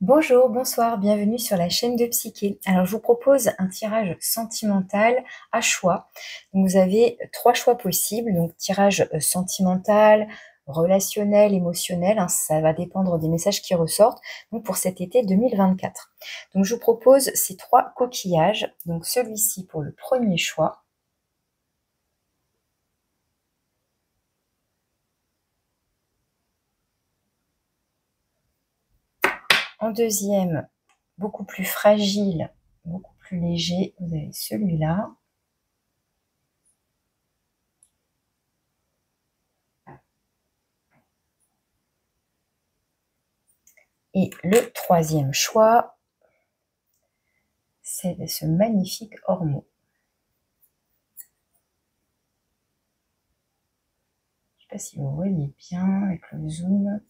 Bonjour, bonsoir, bienvenue sur la chaîne de Psyché. Alors, je vous propose un tirage sentimental à choix. Donc, vous avez 3 choix possibles. Donc, tirage sentimental, relationnel, émotionnel, hein, ça va dépendre des messages qui ressortent. Donc, pour cet été 2024. Donc, je vous propose ces 3 coquillages. Donc, celui-ci pour le premier choix. En deuxième, beaucoup plus fragile, beaucoup plus léger, vous avez celui-là. Et le troisième choix, c'est ce magnifique ormeau. Je ne sais pas si vous voyez bien avec le zoom.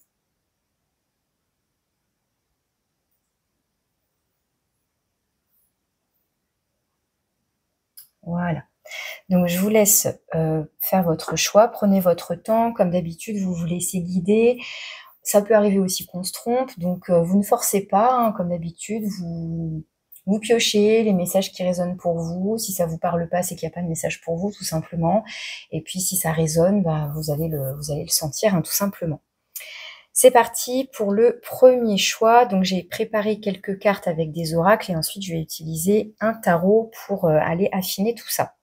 Voilà. Donc, je vous laisse faire votre choix. Prenez votre temps. Comme d'habitude, vous vous laissez guider. Ça peut arriver aussi qu'on se trompe. Donc, vous ne forcez pas. Hein, comme d'habitude, vous piochez les messages qui résonnent pour vous. Si ça ne vous parle pas, c'est qu'il n'y a pas de message pour vous, tout simplement. Et puis, si ça résonne, bah, vous allez le sentir, hein, tout simplement. C'est parti pour le premier choix. Donc, j'ai préparé quelques cartes avec des oracles et ensuite, je vais utiliser un tarot pour aller affiner tout ça.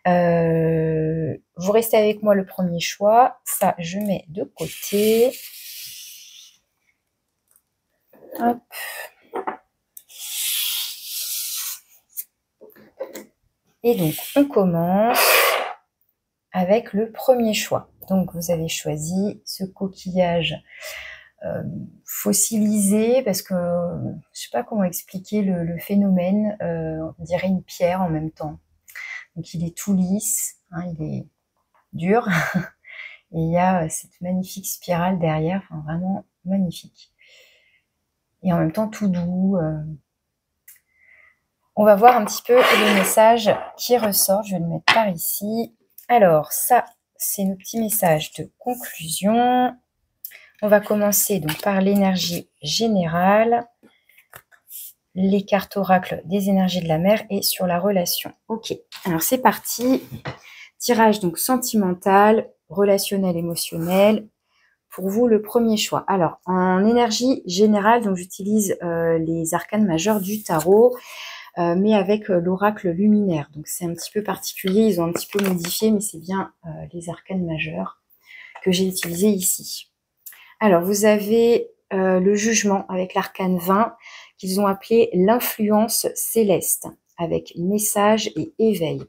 Vous restez avec moi le premier choix. Ça, je mets de côté. Hop. Et donc, on commence avec le premier choix. Donc, vous avez choisi ce coquillage fossilisé parce que je ne sais pas comment expliquer le phénomène. On dirait une pierre en même temps. Donc, il est tout lisse, hein, il est dur. Et il y a cette magnifique spirale derrière, enfin, vraiment magnifique. Et en même temps, tout doux. On va voir un petit peu les messages qui ressortent. Je vais le mettre par ici. Alors, ça, c'est nos petits messages de conclusion. On va commencer donc par l'énergie générale, les cartes oracles des énergies de la mer et sur la relation. Ok, alors c'est parti. Tirage donc sentimental, relationnel, émotionnel. Pour vous, le premier choix. Alors, en énergie générale, donc j'utilise les arcanes majeurs du tarot, mais avec l'oracle luminaire. Donc, c'est un petit peu particulier. Ils ont un petit peu modifié, mais c'est bien les arcanes majeurs que j'ai utilisés ici. Alors, vous avez le jugement avec l'arcane 20 qu'ils ont appelé l'influence céleste avec message et éveil.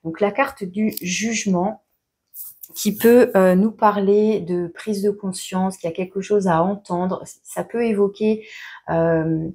Donc, la carte du jugement qui peut nous parler de prise de conscience, qu'il y a quelque chose à entendre. Ça peut évoquer un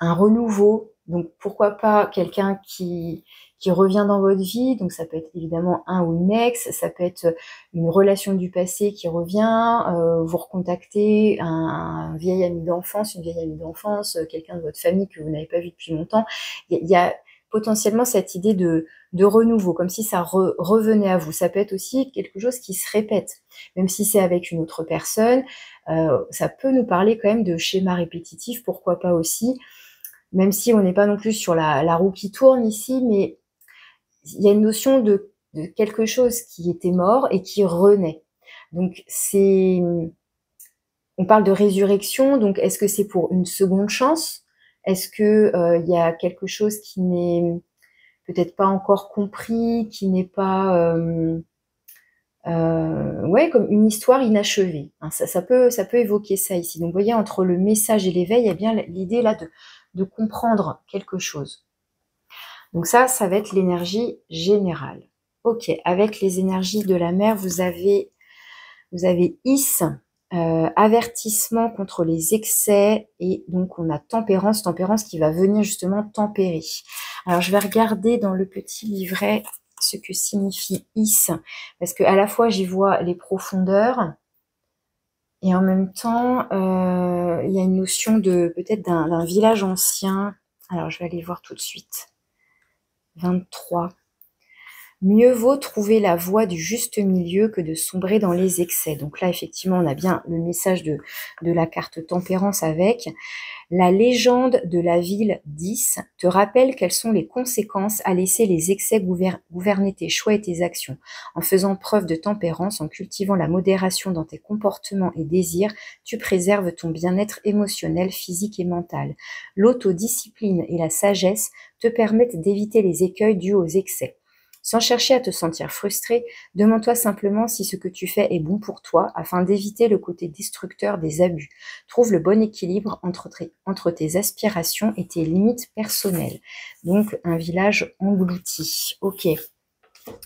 renouveau. Donc, pourquoi pas quelqu'un qui revient dans votre vie. Donc, ça peut être évidemment un ou une ex. Ça peut être une relation du passé qui revient. Vous recontactez un vieil ami d'enfance, une vieille amie d'enfance, quelqu'un de votre famille que vous n'avez pas vu depuis longtemps. Il y a potentiellement cette idée de renouveau, comme si ça revenait à vous. Ça peut être aussi quelque chose qui se répète, même si c'est avec une autre personne. Ça peut nous parler quand même de schémas répétitifs, pourquoi pas aussi, même si on n'est pas non plus sur la roue qui tourne ici, mais il y a une notion de quelque chose qui était mort et qui renaît. Donc, on parle de résurrection, donc est-ce que c'est pour une seconde chance? Est-ce que il y a quelque chose qui n'est peut-être pas encore compris, qui n'est pas ouais, comme une histoire inachevée. Hein, ça peut évoquer ça ici. Donc, vous voyez, entre le message et l'éveil, il y a bien l'idée là de comprendre quelque chose. Donc ça va être l'énergie générale. Ok, avec les énergies de la mer, vous avez Is, avertissement contre les excès, et donc on a tempérance qui va venir justement tempérer. Alors je vais regarder dans le petit livret ce que signifie Is, parce que à la fois j'y vois les profondeurs, et en même temps il y a une notion de peut-être d'un village ancien. Alors je vais aller voir tout de suite. 23. Mieux vaut trouver la voie du juste milieu que de sombrer dans les excès. Donc là, effectivement, on a bien le message de la carte tempérance avec. La légende de la ville 10 te rappelle quelles sont les conséquences à laisser les excès gouverner tes choix et tes actions. En faisant preuve de tempérance, en cultivant la modération dans tes comportements et désirs, tu préserves ton bien-être émotionnel, physique et mental. L'autodiscipline et la sagesse te permettent d'éviter les écueils dus aux excès. Sans chercher à te sentir frustré, demande-toi simplement si ce que tu fais est bon pour toi afin d'éviter le côté destructeur des abus. Trouve le bon équilibre entre tes aspirations et tes limites personnelles. Donc, un village englouti. Ok.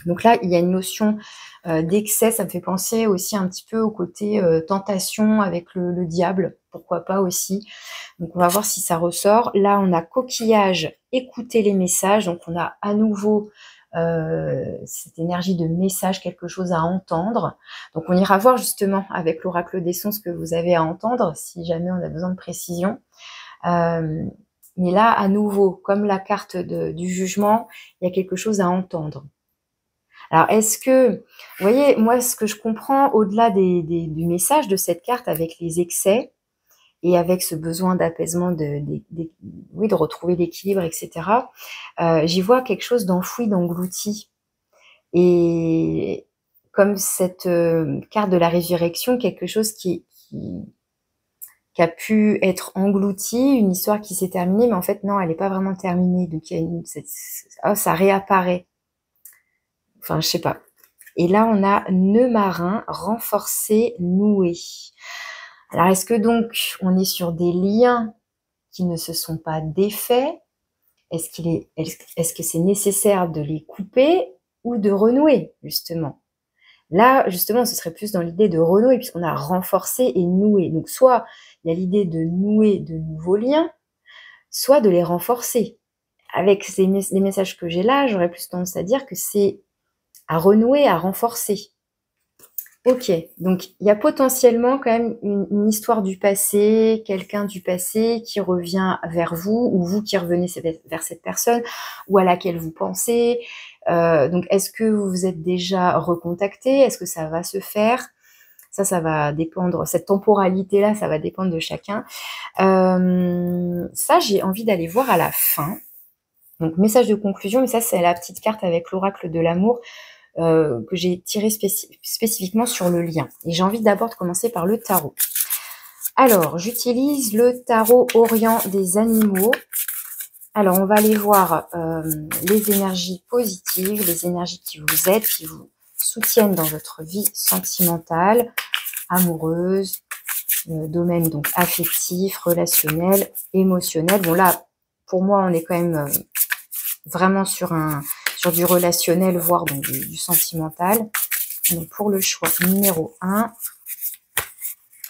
Donc là, il y a une notion d'excès. Ça me fait penser aussi un petit peu au côté tentation avec le diable. Pourquoi pas aussi. Donc, on va voir si ça ressort. Là, on a coquillage, écouter les messages. Donc, on a à nouveau cette énergie de message, quelque chose à entendre. Donc on ira voir justement avec l'oracle des sons ce que vous avez à entendre, si jamais on a besoin de précision. Mais là, à nouveau, comme la carte du jugement, il y a quelque chose à entendre. Alors, est-ce que, vous voyez, moi, ce que je comprends au-delà du message de cette carte avec les excès, et avec ce besoin d'apaisement, oui, de retrouver l'équilibre, etc., j'y vois quelque chose d'enfoui, d'englouti. Et comme cette carte de la résurrection, quelque chose qui a pu être englouti, une histoire qui s'est terminée, mais en fait, non, elle n'est pas vraiment terminée. Donc, il y a ça réapparaît. Enfin, je sais pas. Et là, on a nœud marin, renforcé, noué. Alors, est-ce que donc, on est sur des liens qui ne se sont pas défaits? Est-ce que c'est nécessaire de les couper ou de renouer, justement? Là, justement, ce serait plus dans l'idée de renouer, puisqu'on a renforcé et noué. Donc, soit il y a l'idée de nouer de nouveaux liens, soit de les renforcer. Avec les messages que j'ai là, j'aurais plus tendance à dire que c'est à renouer, à renforcer. Ok, donc il y a potentiellement quand même une histoire du passé, quelqu'un du passé qui revient vers vous, ou vous qui revenez vers cette personne, ou à laquelle vous pensez. Donc est-ce que vous vous êtes déjà recontacté? Est-ce que ça va se faire? Ça va dépendre, cette temporalité-là, ça va dépendre de chacun. Ça, j'ai envie d'aller voir à la fin. Donc message de conclusion, mais ça c'est la petite carte avec l'oracle de l'amour. Que j'ai tiré spécifiquement sur le lien. Et j'ai envie d'abord de commencer par le tarot. Alors, j'utilise le tarot Orient des animaux. Alors, on va aller voir les énergies positives, les énergies qui vous aident, qui vous soutiennent dans votre vie sentimentale, amoureuse, domaine donc affectif, relationnel, émotionnel. Bon là, pour moi, on est quand même vraiment sur du relationnel, voire donc du sentimental. Donc pour le choix numéro 1,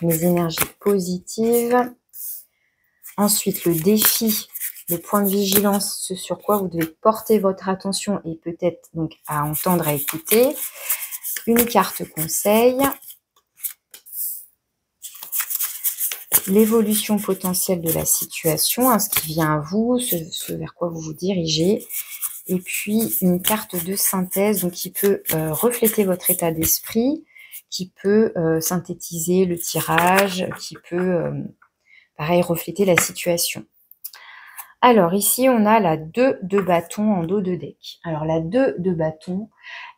les énergies positives. Ensuite, le défi, le point de vigilance, ce sur quoi vous devez porter votre attention et peut-être donc à entendre, à écouter. Une carte conseil. L'évolution potentielle de la situation, hein, ce qui vient à vous, ce vers quoi vous vous dirigez. Et puis, une carte de synthèse donc qui peut refléter votre état d'esprit, qui peut synthétiser le tirage, qui peut, pareil, refléter la situation. Alors, ici, on a la 2 de bâton en dos de deck. Alors, la 2 de bâton,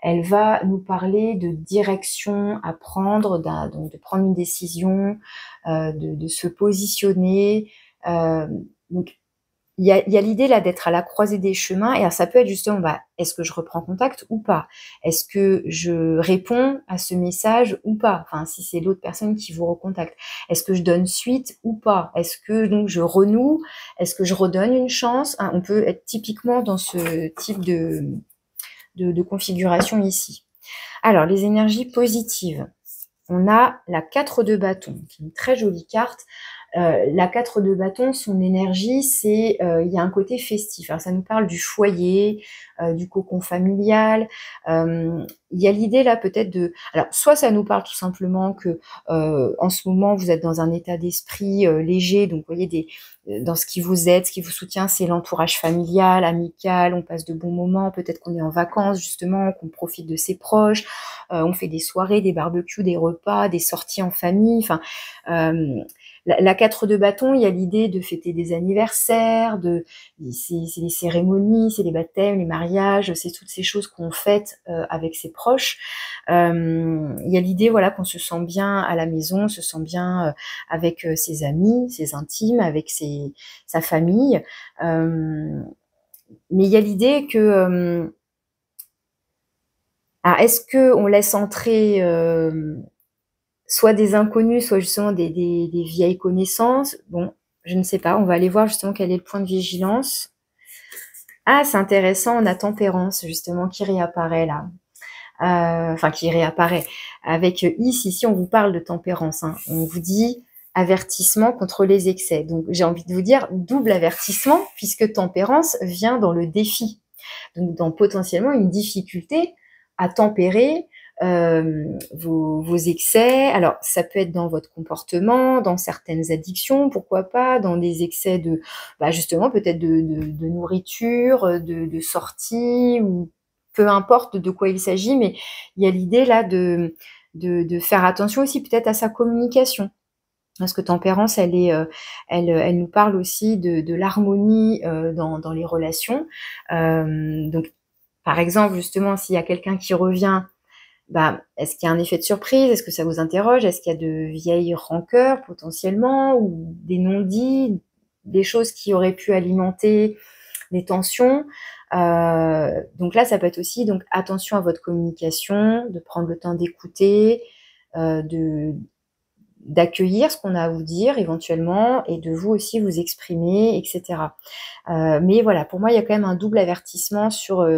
elle va nous parler de direction à prendre, donc de prendre une décision, de se positionner. Donc, il y a l'idée là d'être à la croisée des chemins, et alors ça peut être justement, est-ce que je reprends contact ou pas? Est-ce que je réponds à ce message ou pas? Enfin, si c'est l'autre personne qui vous recontacte. Est-ce que je donne suite ou pas? Est-ce que donc je renoue? Est-ce que je redonne une chance? Hein, on peut être typiquement dans ce type de configuration ici. Alors, les énergies positives. On a la 4 de bâton, qui est une très jolie carte. La 4 de bâton, son énergie, c'est il y a un côté festif. Alors, ça nous parle du foyer, du cocon familial. Il y a l'idée là peut-être de... Alors, soit ça nous parle tout simplement que en ce moment, vous êtes dans un état d'esprit léger, donc vous voyez, dans ce qui vous aide, ce qui vous soutient, c'est l'entourage familial, amical, on passe de bons moments, peut-être qu'on est en vacances justement, qu'on profite de ses proches, on fait des soirées, des barbecues, des repas, des sorties en famille, enfin... la 4 de bâton, il y a l'idée de fêter des anniversaires, c'est les cérémonies, c'est les baptêmes, les mariages, c'est toutes ces choses qu'on fête avec ses proches. Il y a l'idée, voilà, qu'on se sent bien à la maison, se sent bien avec ses amis, ses intimes, avec sa famille. Mais il y a l'idée que... alors, est-ce qu'on laisse entrer... soit des inconnus, soit justement des vieilles connaissances. Bon, je ne sais pas. On va aller voir justement quel est le point de vigilance. Ah, c'est intéressant. On a tempérance, justement, qui réapparaît là. Enfin, qui réapparaît. Avec ici, on vous parle de tempérance. Hein. On vous dit avertissement contre les excès. Donc, j'ai envie de vous dire double avertissement, puisque tempérance vient dans le défi. Donc, dans potentiellement une difficulté à tempérer vos excès. Alors, ça peut être dans votre comportement, dans certaines addictions, pourquoi pas, dans des excès de, justement, peut-être de nourriture, de sortie, ou peu importe de quoi il s'agit, mais il y a l'idée là de faire attention aussi peut-être à sa communication. Parce que tempérance, elle nous parle aussi de l'harmonie dans les relations. Donc, par exemple, justement, s'il y a quelqu'un qui revient, est-ce qu'il y a un effet de surprise? Est-ce que ça vous interroge? Est-ce qu'il y a de vieilles rancœurs potentiellement, ou des non-dits, des choses qui auraient pu alimenter des tensions? Donc là, ça peut être aussi donc attention à votre communication, de prendre le temps d'écouter, d'accueillir ce qu'on a à vous dire éventuellement, et de vous aussi vous exprimer, etc. Mais voilà, pour moi, il y a quand même un double avertissement sur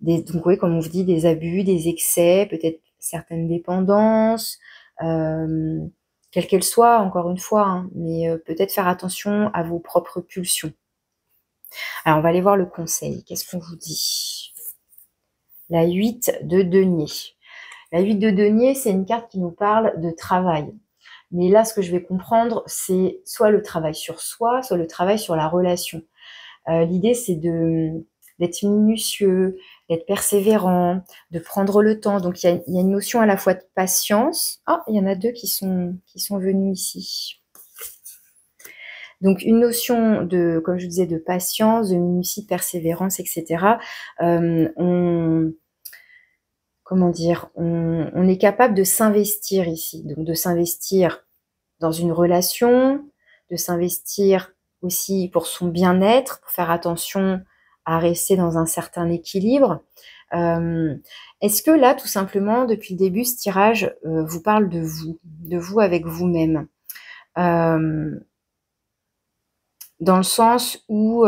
donc oui, comme on vous dit, des abus, des excès, peut-être certaines dépendances, quelles qu'elles soient, encore une fois, hein, mais peut-être faire attention à vos propres pulsions. Alors, on va aller voir le conseil. Qu'est-ce qu'on vous dit? La 8 de denier. La 8 de denier, c'est une carte qui nous parle de travail. Mais là, ce que je vais comprendre, c'est soit le travail sur soi, soit le travail sur la relation. L'idée, c'est d'être minutieux, d'être persévérant, de prendre le temps. Donc, il y a une notion à la fois de patience. Ah, il y en a 2 qui sont venus ici. Donc, une notion de, comme je disais, de patience, de minutie, de persévérance, etc. Comment dire, on est capable de s'investir ici. Donc, de s'investir dans une relation, de s'investir aussi pour son bien-être, pour faire attention à rester dans un certain équilibre. Est-ce que là, tout simplement, depuis le début, ce tirage vous parle de vous avec vous-même, dans le sens où,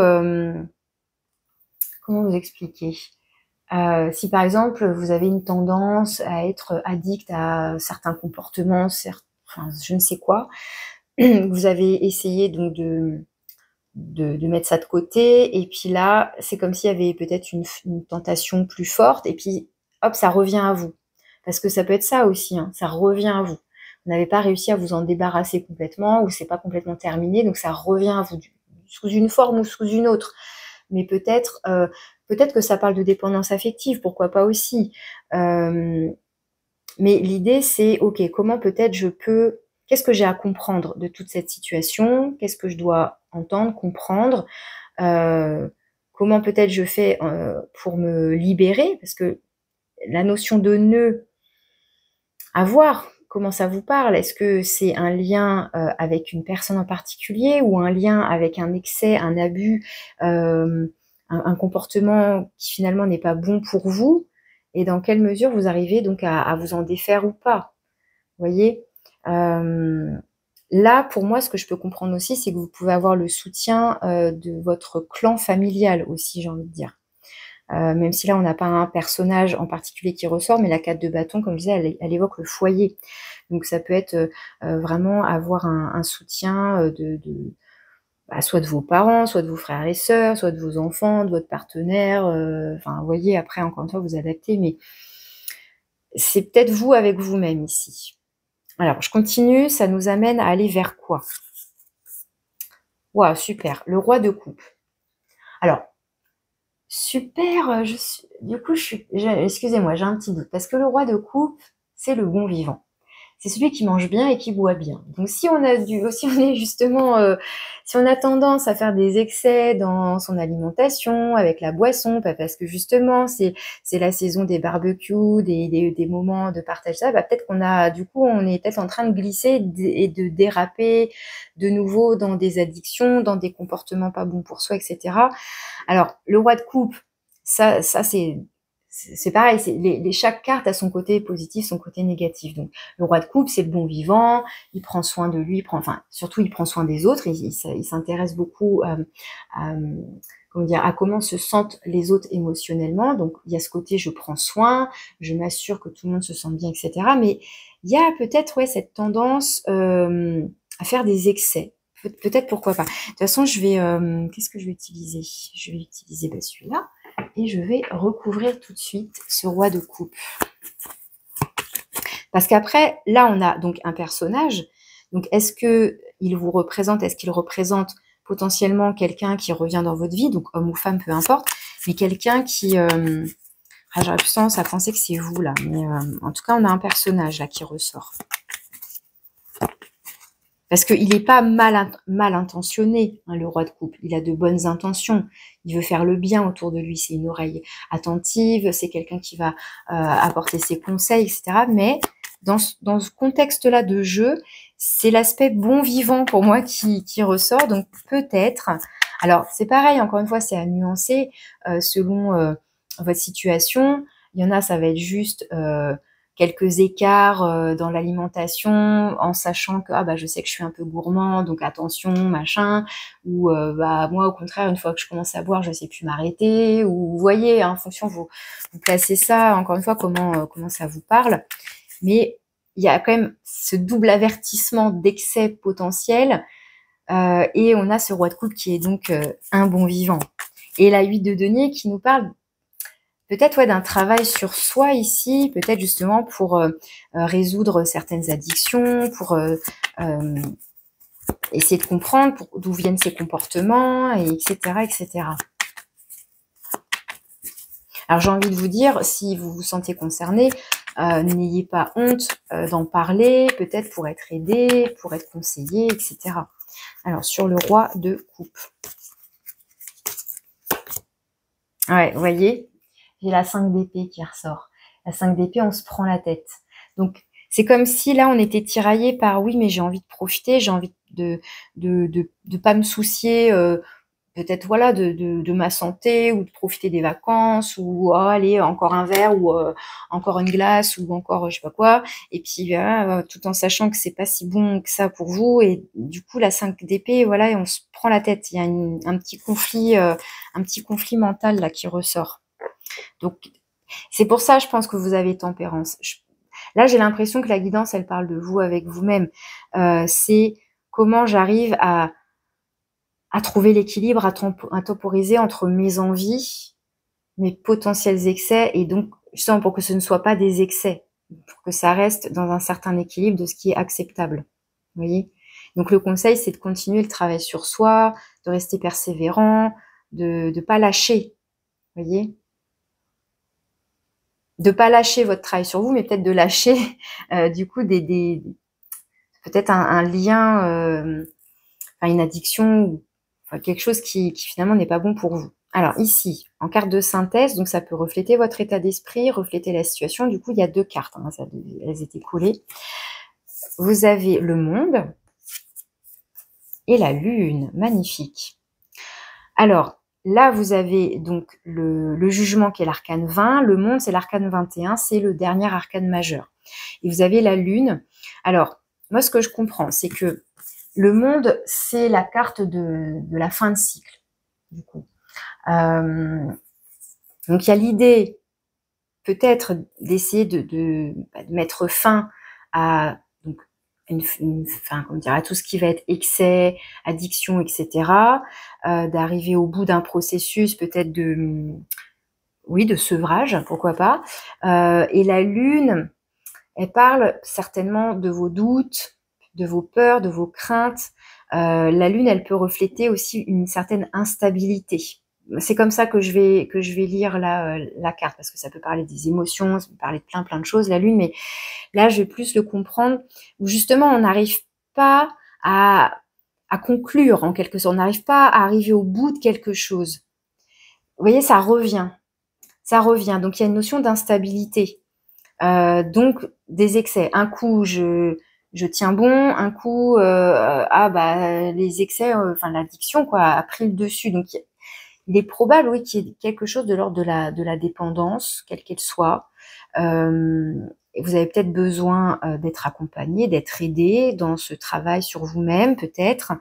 comment vous expliquer, si par exemple, vous avez une tendance à être addict à certains comportements, enfin, je ne sais quoi, vous avez essayé donc de mettre ça de côté, et puis là, c'est comme s'il y avait peut-être une tentation plus forte, et puis hop, ça revient à vous. Parce que ça peut être ça aussi, hein, ça revient à vous. Vous n'avez pas réussi à vous en débarrasser complètement, ou c'est pas complètement terminé, donc ça revient à vous, sous une forme ou sous une autre. Mais peut-être que ça parle de dépendance affective, pourquoi pas aussi. Mais l'idée, c'est, ok, comment peut-être qu'est-ce que j'ai à comprendre de toute cette situation? Qu'est-ce que je dois entendre, comprendre? Comment peut-être je fais pour me libérer? Parce que la notion de nœud, à voir comment ça vous parle. Est-ce que c'est un lien avec une personne en particulier, ou un lien avec un excès, un abus, un comportement qui finalement n'est pas bon pour vous? Et dans quelle mesure vous arrivez donc à vous en défaire ou pas? Vous voyez, là, pour moi, ce que je peux comprendre aussi, c'est que vous pouvez avoir le soutien de votre clan familial aussi, j'ai envie de dire. même si là, on n'a pas un personnage en particulier qui ressort, mais la 4 de bâton, comme je disais, elle évoque le foyer. Donc, ça peut être vraiment avoir un soutien soit de vos parents, soit de vos frères et sœurs, soit de vos enfants, de votre partenaire. Enfin, vous voyez, après, encore une fois, vous adaptez, mais c'est peut-être vous avec vous-même ici. Alors, je continue, ça nous amène à aller vers quoi? Waouh, super, le roi de coupe. Alors, super, du coup, excusez-moi, j'ai un petit doute, parce que le roi de coupe, c'est le bon vivant. C'est celui qui mange bien et qui boit bien. Donc si on est justement, si on a tendance à faire des excès dans son alimentation, avec la boisson, parce que justement c'est la saison des barbecues, des moments de partage, ça, peut-être on est peut-être en train de glisser et de déraper de nouveau dans des addictions, dans des comportements pas bons pour soi, etc. Alors le roi de coupe, ça c'est pareil, chaque carte a son côté positif, son côté négatif. Donc, le roi de coupe, c'est le bon vivant, il prend soin de lui, surtout il prend soin des autres, il s'intéresse beaucoup à comment se sentent les autres émotionnellement. Donc, il y a ce côté, je prends soin, je m'assure que tout le monde se sente bien, etc. Mais il y a peut-être cette tendance à faire des excès. Peut-être, pourquoi pas. De toute façon, qu'est-ce que je vais utiliser? Je vais utiliser celui-là. Et je vais recouvrir tout de suite ce roi de coupe. Parce qu'après, là, on a donc un personnage. Donc, est-ce qu'il vous représente, est-ce qu'il représente potentiellement quelqu'un qui revient dans votre vie, donc homme ou femme, peu importe, mais quelqu'un qui... j'aurais plus tendance à penser que c'est vous, là. Mais en tout cas, on a un personnage, là, qui ressort. Parce qu'il n'est pas mal intentionné, hein, le roi de coupe. Il a de bonnes intentions. Il veut faire le bien autour de lui. C'est une oreille attentive. C'est quelqu'un qui va apporter ses conseils, etc. Mais dans ce contexte-là de jeu, c'est l'aspect bon vivant pour moi qui ressort. Donc peut-être... Alors c'est pareil, encore une fois, c'est à nuancer selon votre situation. Il y en a, ça va être juste... quelques écarts dans l'alimentation en sachant que je sais que je suis un peu gourmand, donc attention, machin, ou moi au contraire, une fois que je commence à boire, je sais plus m'arrêter, ou vous voyez, en fonction, vous placez ça, encore une fois, comment ça vous parle. Mais il y a quand même ce double avertissement d'excès potentiel, et on a ce roi de coupe qui est donc un bon vivant. Et la 8 de denier qui nous parle peut-être d'un travail sur soi ici, peut-être justement pour résoudre certaines addictions, pour essayer de comprendre d'où viennent ces comportements, etc., etc. Alors j'ai envie de vous dire, si vous vous sentez concerné, n'ayez pas honte d'en parler, peut-être pour être aidé, pour être conseillé, etc. Alors sur le roi de coupe. Ouais, vous voyez, j'ai la 5 d'épée qui ressort. La 5 d'épée, on se prend la tête. Donc, c'est comme si là, on était tiraillé par oui, mais j'ai envie de profiter, j'ai envie de pas me soucier, peut-être voilà, de ma santé ou de profiter des vacances ou allez, encore un verre ou encore une glace ou encore je sais pas quoi. Et puis tout en sachant que c'est pas si bon que ça pour vous. Et du coup, la 5 d'épée, voilà, et on se prend la tête. Il y a un petit conflit mental là qui ressort. Donc, c'est pour ça, je pense que vous avez tempérance. Là, j'ai l'impression que la guidance, elle parle de vous avec vous-même. C'est comment j'arrive à trouver l'équilibre, à temporiser entre mes envies, mes potentiels excès, et donc, justement, pour que ce ne soit pas des excès, pour que ça reste dans un certain équilibre de ce qui est acceptable. Vous voyez? Donc, le conseil, c'est de continuer le travail sur soi, de rester persévérant, de ne pas lâcher. Vous voyez? De pas lâcher votre travail sur vous, mais peut-être de lâcher du coup peut-être un lien, une addiction ou quelque chose qui finalement n'est pas bon pour vous. Alors ici, en carte de synthèse, donc ça peut refléter votre état d'esprit, refléter la situation. Du coup, il y a 2 cartes, hein, elles étaient collées. Vous avez le monde et la lune, magnifique. Alors, là, vous avez donc le jugement qui est l'arcane 20, le monde c'est l'arcane 21, c'est le dernier arcane majeur. Et vous avez la lune. Alors, moi ce que je comprends, c'est que le monde, c'est la carte de la fin de cycle, du coup. Donc, il y a l'idée peut-être d'essayer de mettre fin à donc, comment dire, à tout ce qui va être excès, addiction, etc. D'arriver au bout d'un processus peut-être oui, de sevrage, pourquoi pas. Et la lune, elle parle certainement de vos doutes, de vos peurs, de vos craintes. La lune, elle peut refléter aussi une certaine instabilité. C'est comme ça que je vais lire la carte, parce que ça peut parler des émotions, ça peut parler de plein de choses, la lune, mais là, je vais plus le comprendre, où justement, on n'arrive pas à conclure, en quelque sorte. On n'arrive pas à arriver au bout de quelque chose. Vous voyez, ça revient. Ça revient. Donc, il y a une notion d'instabilité. Donc, des excès. Un coup, je tiens bon. Un coup, les excès, enfin, l'addiction, quoi, a pris le dessus. Donc, il est probable, oui, qu'il y ait quelque chose de l'ordre de la dépendance, quelle qu'elle soit. Et vous avez peut-être besoin d'être accompagné, d'être aidé dans ce travail sur vous-même, peut-être,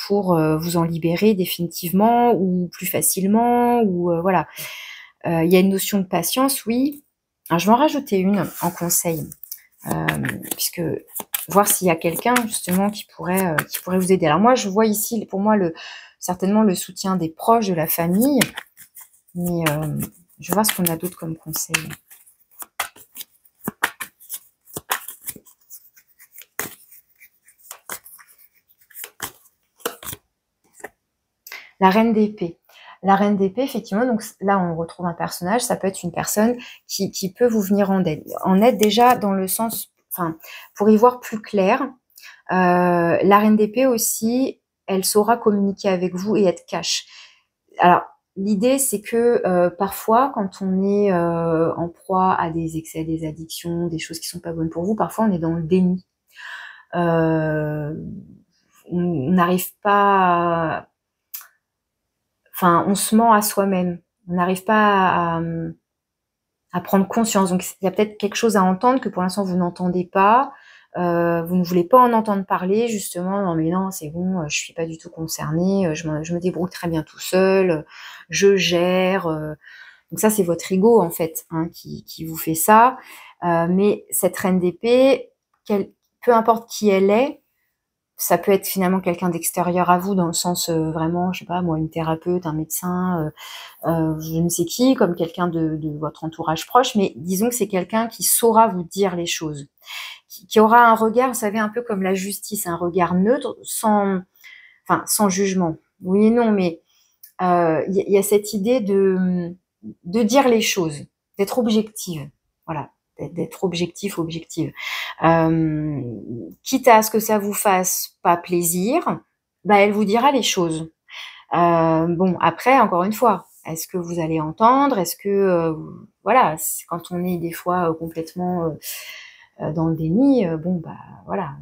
pour vous en libérer définitivement ou plus facilement, ou voilà. Il y a une notion de patience, oui. Alors, je vais en rajouter une en conseil, puisque voir s'il y a quelqu'un justement qui pourrait vous aider. Alors moi, je vois ici, pour moi, certainement le soutien des proches, de la famille, mais je vais voir ce qu'on a d'autre comme conseil. La reine d'épée. La reine d'épée, effectivement, donc là, on retrouve un personnage, ça peut être une personne qui peut vous venir en aide. En aide déjà dans le sens, enfin, pour y voir plus clair, la reine d'épée aussi, elle saura communiquer avec vous et être cash. Alors, l'idée, c'est que parfois, quand on est en proie à des excès, des addictions, des choses qui sont pas bonnes pour vous, parfois on est dans le déni. On n'arrive pas à... Enfin, on se ment à soi-même. On n'arrive pas à prendre conscience. Donc, il y a peut-être quelque chose à entendre que pour l'instant, vous n'entendez pas. Vous ne voulez pas en entendre parler, justement. Non, mais non, c'est bon, je suis pas du tout concernée. Je me débrouille très bien tout seul. Je gère. Donc ça, c'est votre ego, en fait, hein, qui vous fait ça. Mais cette reine d'épée, peu importe qui elle est, ça peut être finalement quelqu'un d'extérieur à vous, dans le sens vraiment, je sais pas moi, une thérapeute, un médecin, je ne sais qui, comme quelqu'un de votre entourage proche, mais disons que c'est quelqu'un qui saura vous dire les choses, qui aura un regard, vous savez, un peu comme la justice, un regard neutre, sans jugement. Oui et non, mais y a cette idée de dire les choses, d'être objective, voilà, d'être objective. Quitte à ce que ça vous fasse pas plaisir, bah elle vous dira les choses. Bon, après, encore une fois, est-ce que vous allez entendre? Est-ce que voilà, quand on est des fois complètement dans le déni, bon bah voilà,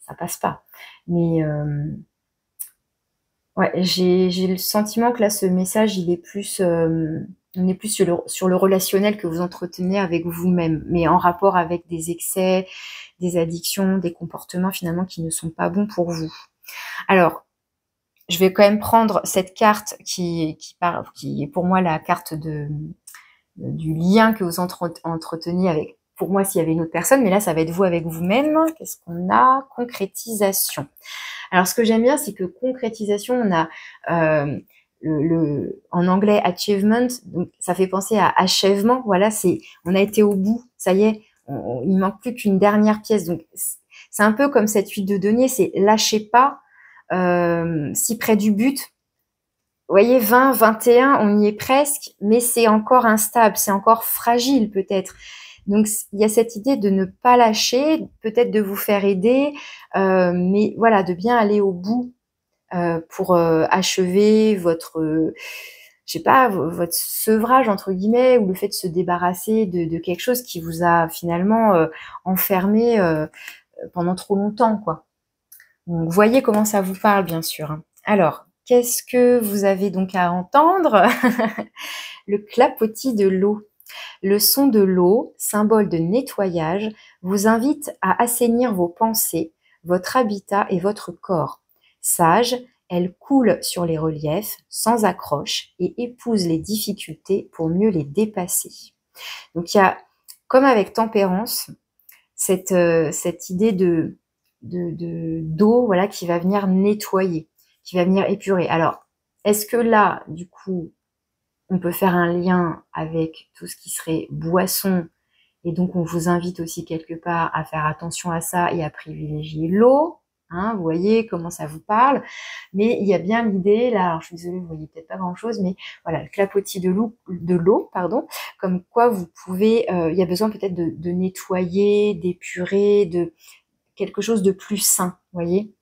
ça passe pas. Mais ouais, j'ai le sentiment que là, ce message, il est plus, on est plus sur le relationnel que vous entretenez avec vous-même, mais en rapport avec des excès, des addictions, des comportements finalement qui ne sont pas bons pour vous. Alors, je vais quand même prendre cette carte qui est pour moi la carte du lien que vous entreteniez avec, pour moi, s'il y avait une autre personne, mais là, ça va être vous avec vous-même. Qu'est-ce qu'on a? Concrétisation. Alors, ce que j'aime bien, c'est que concrétisation, on a en anglais achievement, donc ça fait penser à achèvement. Voilà, on a été au bout, ça y est, il manque plus qu'une dernière pièce. Donc, c'est un peu comme cette huile de denier, c'est lâchez pas, si près du but. Vous voyez, 20, 21, on y est presque, mais c'est encore instable, c'est encore fragile peut-être. Donc, il y a cette idée de ne pas lâcher, peut-être de vous faire aider, mais voilà, de bien aller au bout pour achever votre, je sais pas, votre sevrage entre guillemets, ou le fait de se débarrasser de quelque chose qui vous a finalement enfermé pendant trop longtemps, quoi. Donc, vous voyez comment ça vous parle, bien sûr. Alors, qu'est-ce que vous avez donc à entendre? Le clapotis de l'eau. Le son de l'eau, symbole de nettoyage, vous invite à assainir vos pensées, votre habitat et votre corps. Sage, Elle coule sur les reliefs, sans accroche, et épouse les difficultés pour mieux les dépasser. Donc il y a, comme avec tempérance, cette idée d'eau, voilà, qui va venir nettoyer, qui va venir épurer. Alors, est-ce que là, du coup, on peut faire un lien avec tout ce qui serait boisson, et donc on vous invite aussi quelque part à faire attention à ça et à privilégier l'eau, hein, vous voyez comment ça vous parle, mais il y a bien l'idée, là, alors je suis désolée, vous voyez peut-être pas grand-chose, mais voilà, le clapotis de l'eau, pardon, comme quoi vous pouvez, il y a besoin peut-être de nettoyer, d'épurer, de quelque chose de plus sain, vous voyez.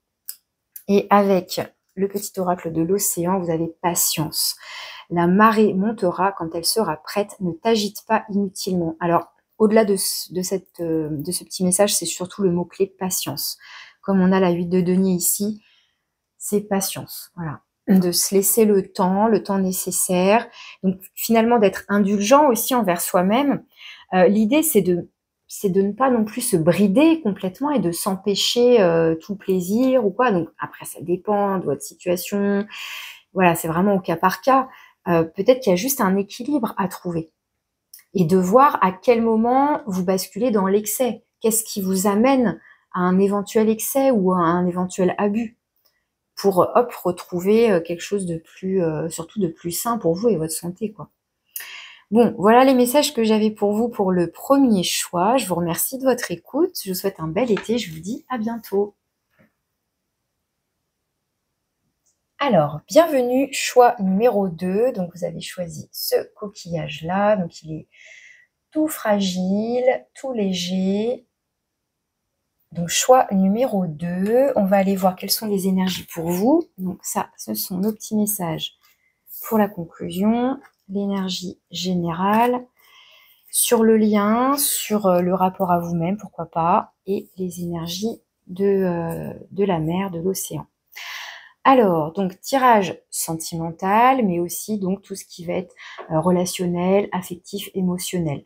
Et avec le petit oracle de l'océan, vous avez patience. La marée montera quand elle sera prête, ne t'agite pas inutilement. Alors, au-delà de ce petit message, c'est surtout le mot-clé patience. Comme on a la 8 de denier ici, c'est patience, voilà. De se laisser le temps nécessaire. Donc, finalement, d'être indulgent aussi envers soi-même. L'idée, c'est de ne pas non plus se brider complètement et de s'empêcher tout plaisir ou quoi. Donc, après, ça dépend de votre situation. Voilà, c'est vraiment au cas par cas. Peut-être qu'il y a juste un équilibre à trouver et de voir à quel moment vous basculez dans l'excès. Qu'est-ce qui vous amène à un éventuel excès ou à un éventuel abus pour hop retrouver quelque chose de plus, surtout de plus sain pour vous et votre santé, quoi. Bon, voilà les messages que j'avais pour vous pour le premier choix. Je vous remercie de votre écoute. Je vous souhaite un bel été. Je vous dis à bientôt. Alors, bienvenue, choix numéro 2. Donc, vous avez choisi ce coquillage-là. Donc, il est tout fragile, tout léger. Donc, choix numéro 2. On va aller voir quelles sont les énergies pour vous. Donc, ça, ce sont nos petits messages pour la conclusion. L'énergie générale, sur le lien, sur le rapport à vous-même, pourquoi pas, et les énergies de la mer, de l'océan. Alors, donc tirage sentimental, mais aussi donc tout ce qui va être relationnel, affectif, émotionnel.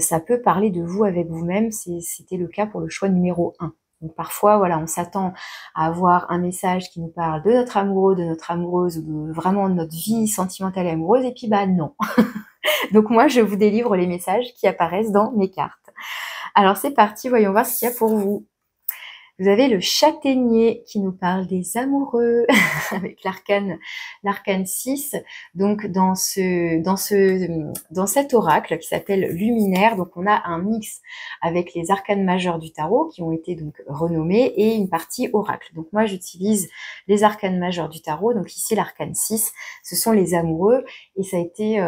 Ça peut parler de vous avec vous-même, c'était le cas pour le choix numéro 1. Donc parfois, voilà, on s'attend à avoir un message qui nous parle de notre amoureux, de notre amoureuse, ou de vraiment de notre vie sentimentale et amoureuse, et puis bah non. Donc moi, je vous délivre les messages qui apparaissent dans mes cartes. Alors c'est parti, voyons voir ce qu'il y a pour vous. Vous avez le châtaignier qui nous parle des amoureux avec l'arcane 6. Donc dans cet oracle qui s'appelle luminaire, donc on a un mix avec les arcanes majeures du tarot qui ont été donc renommés et une partie oracle. Donc moi j'utilise les arcanes majeures du tarot. Donc ici l'arcane 6, ce sont les amoureux et ça a été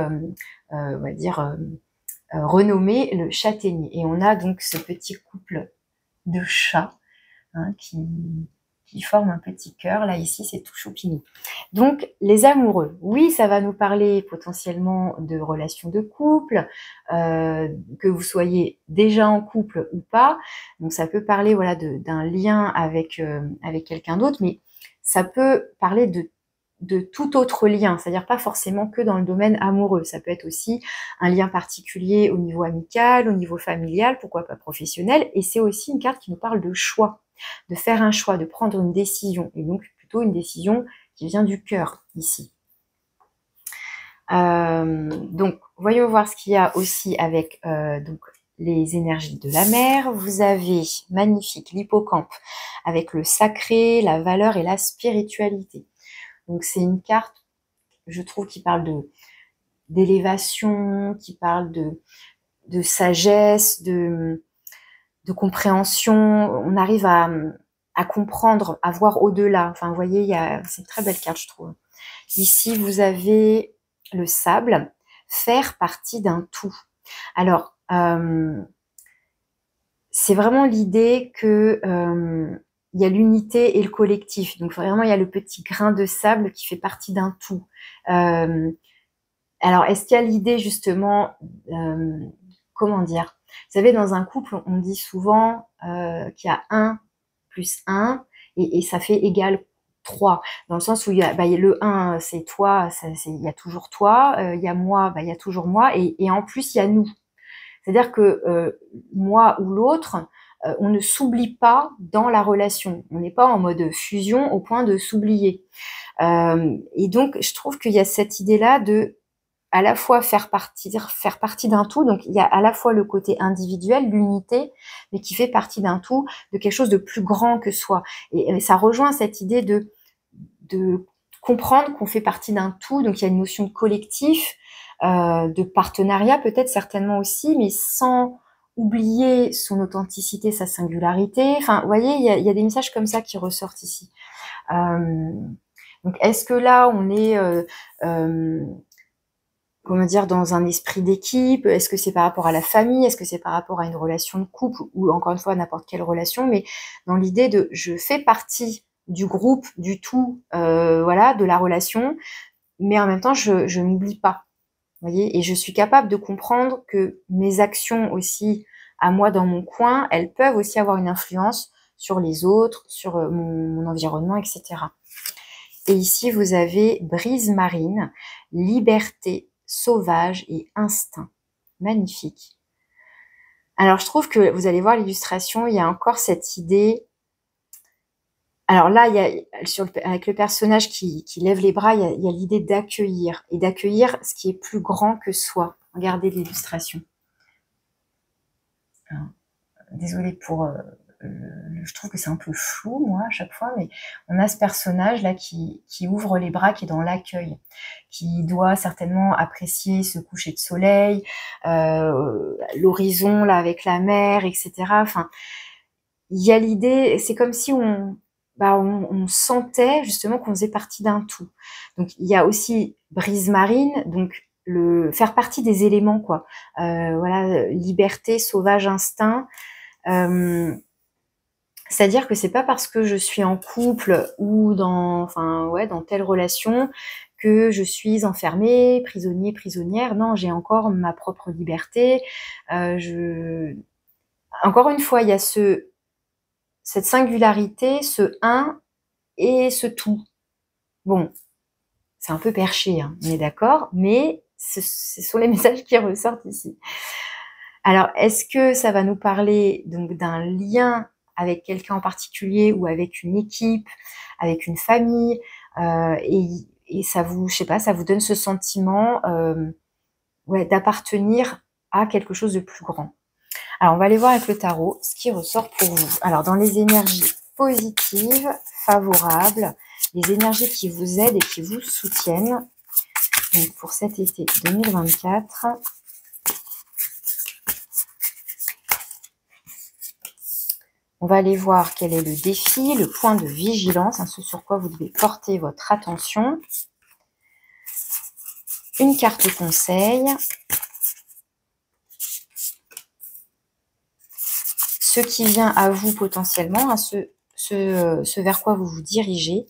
on va dire renommé le châtaignier. Et on a donc ce petit couple de chats, hein, qui forme un petit cœur. Là, ici, c'est tout choupinou. Donc, les amoureux. Oui, ça va nous parler potentiellement de relations de couple, que vous soyez déjà en couple ou pas. Donc, ça peut parler voilà, d'un lien avec quelqu'un d'autre, mais ça peut parler de tout autre lien, c'est-à-dire pas forcément que dans le domaine amoureux. Ça peut être aussi un lien particulier au niveau amical, au niveau familial, pourquoi pas professionnel. Et c'est aussi une carte qui nous parle de choix, de faire un choix, de prendre une décision, et donc plutôt une décision qui vient du cœur ici. Donc, voyons voir ce qu'il y a aussi avec donc les énergies de la mer. Vous avez, magnifique, l'hippocampe, avec le sacré, la valeur et la spiritualité. Donc, c'est une carte, je trouve, qui parle d'élévation, qui parle de sagesse, de compréhension. On arrive à comprendre, à voir au-delà. Enfin, vous voyez, c'est une très belle carte, je trouve. Ici, vous avez le sable, faire partie d'un tout. Alors, c'est vraiment l'idée que il y a l'unité et le collectif. Donc vraiment, il y a le petit grain de sable qui fait partie d'un tout. Alors, est-ce qu'il y a l'idée justement, comment dire? Vous savez, dans un couple, on dit souvent qu'il y a 1 plus 1 et ça fait égal 3. Dans le sens où il y a le 1, c'est toi, il y a toujours toi. Il y a moi, il y a toujours moi. Et en plus, il y a nous. C'est-à-dire que moi ou l'autre, on ne s'oublie pas dans la relation. On n'est pas en mode fusion au point de s'oublier. Et donc, je trouve qu'il y a cette idée-là de à la fois faire partie d'un tout. Donc, il y a à la fois le côté individuel, l'unité, mais qui fait partie d'un tout, de quelque chose de plus grand que soi. Et ça rejoint cette idée de comprendre qu'on fait partie d'un tout. Donc, il y a une notion de collectif, de partenariat peut-être certainement aussi, mais sans oublier son authenticité, sa singularité. Enfin, vous voyez, il y a des messages comme ça qui ressortent ici. Donc, est-ce que là, on est comment dire, dans un esprit d'équipe? Est-ce que c'est par rapport à la famille? Est-ce que c'est par rapport à une relation de couple? Ou encore une fois, n'importe quelle relation, mais dans l'idée de je fais partie du groupe, du tout, voilà, de la relation, mais en même temps, je n'oublie pas. Vous voyez, et je suis capable de comprendre que mes actions aussi, à moi dans mon coin, elles peuvent aussi avoir une influence sur les autres, sur mon environnement, etc. Et ici, vous avez brise marine, liberté, sauvage et instinct. Magnifique. Alors, je trouve que vous allez voir l'illustration, il y a encore cette idée. Alors là, il y a, avec le personnage qui lève les bras, il y a l'idée d'accueillir. Et d'accueillir ce qui est plus grand que soi. Regardez l'illustration. Désolée pour... je trouve que c'est un peu flou, moi, à chaque fois, mais on a ce personnage-là qui ouvre les bras, qui est dans l'accueil, qui doit certainement apprécier ce coucher de soleil, l'horizon, là, avec la mer, etc. Enfin, il y a l'idée, c'est comme si on sentait justement qu'on faisait partie d'un tout. Donc, il y a aussi brise marine, donc faire partie des éléments, quoi. Voilà, liberté, sauvage, instinct. C'est-à-dire que c'est pas parce que je suis en couple ou dans telle relation que je suis enfermée, prisonnier, prisonnière. Non, j'ai encore ma propre liberté. Encore une fois, il y a cette singularité, ce un et ce tout. Bon, c'est un peu perché, hein, on est d'accord, mais ce sont les messages qui ressortent ici. Alors, est-ce que ça va nous parler donc d'un lien avec quelqu'un en particulier ou avec une équipe, avec une famille, et ça vous, je sais pas, ça vous donne ce sentiment d'appartenir à quelque chose de plus grand. Alors, on va aller voir avec le tarot ce qui ressort pour vous. Alors, dans les énergies positives, favorables, les énergies qui vous aident et qui vous soutiennent, donc pour cet été 2024, on va aller voir quel est le défi, le point de vigilance, hein, ce sur quoi vous devez porter votre attention. Une carte conseil. Ce qui vient à vous potentiellement, hein, ce vers quoi vous vous dirigez.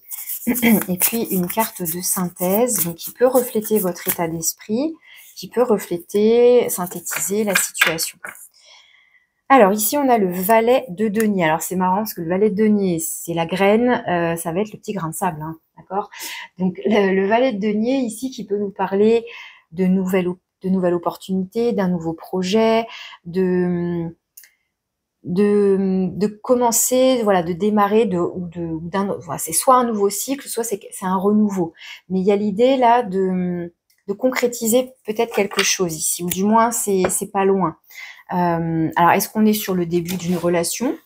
Et puis une carte de synthèse, donc qui peut refléter votre état d'esprit, qui peut refléter, synthétiser la situation. Alors ici on a le valet de denier. Alors c'est marrant parce que le valet de denier c'est la graine, ça va être le petit grain de sable, hein, d'accord. Donc le valet de denier ici qui peut nous parler de nouvelles opportunités, d'un nouveau projet, de commencer, voilà, de démarrer, voilà, c'est soit un nouveau cycle, soit c'est un renouveau. Mais il y a l'idée là de concrétiser peut-être quelque chose ici, ou du moins c'est pas loin. Alors, est-ce qu'on est sur le début d'une relation,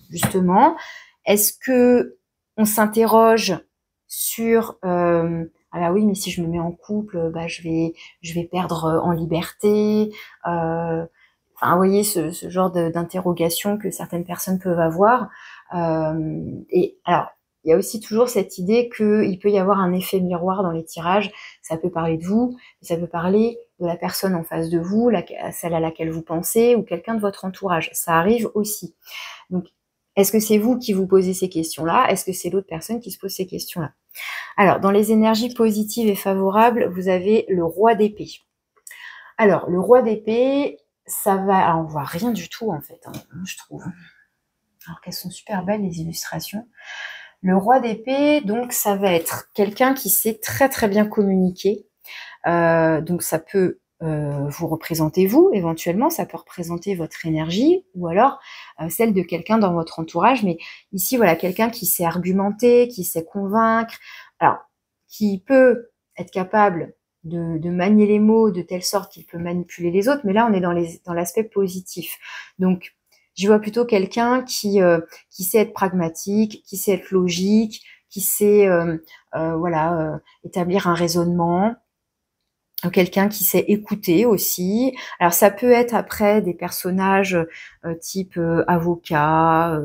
justement? Est-ce que on s'interroge sur ah bah oui, mais si je me mets en couple, bah je vais perdre en liberté. Enfin, vous voyez ce genre d'interrogation que certaines personnes peuvent avoir. Et alors, il y a aussi toujours cette idée qu'il peut y avoir un effet miroir dans les tirages. Ça peut parler de vous, mais ça peut parler de la personne en face de vous, celle à laquelle vous pensez, ou quelqu'un de votre entourage. Ça arrive aussi. Donc, est-ce que c'est vous qui vous posez ces questions-là? Est-ce que c'est l'autre personne qui se pose ces questions-là? Alors, dans les énergies positives et favorables, vous avez le roi d'épée. Alors, le roi d'épée, ça va... Alors, on voit rien du tout, en fait, hein, je trouve. Alors qu'elles sont super belles, les illustrations. Le roi d'épée, donc, ça va être quelqu'un qui sait très très bien communiquer. Donc, ça peut vous représentez vous, éventuellement, ça peut représenter votre énergie, ou alors celle de quelqu'un dans votre entourage, mais ici, voilà, quelqu'un qui sait argumenter, qui sait convaincre, alors, qui peut être capable de manier les mots de telle sorte qu'il peut manipuler les autres, mais là, on est dans l'aspect positif. Donc, je vois plutôt quelqu'un qui sait être pragmatique, qui sait être logique, qui sait voilà, établir un raisonnement, quelqu'un qui sait écouter aussi. Alors ça peut être après des personnages type avocat,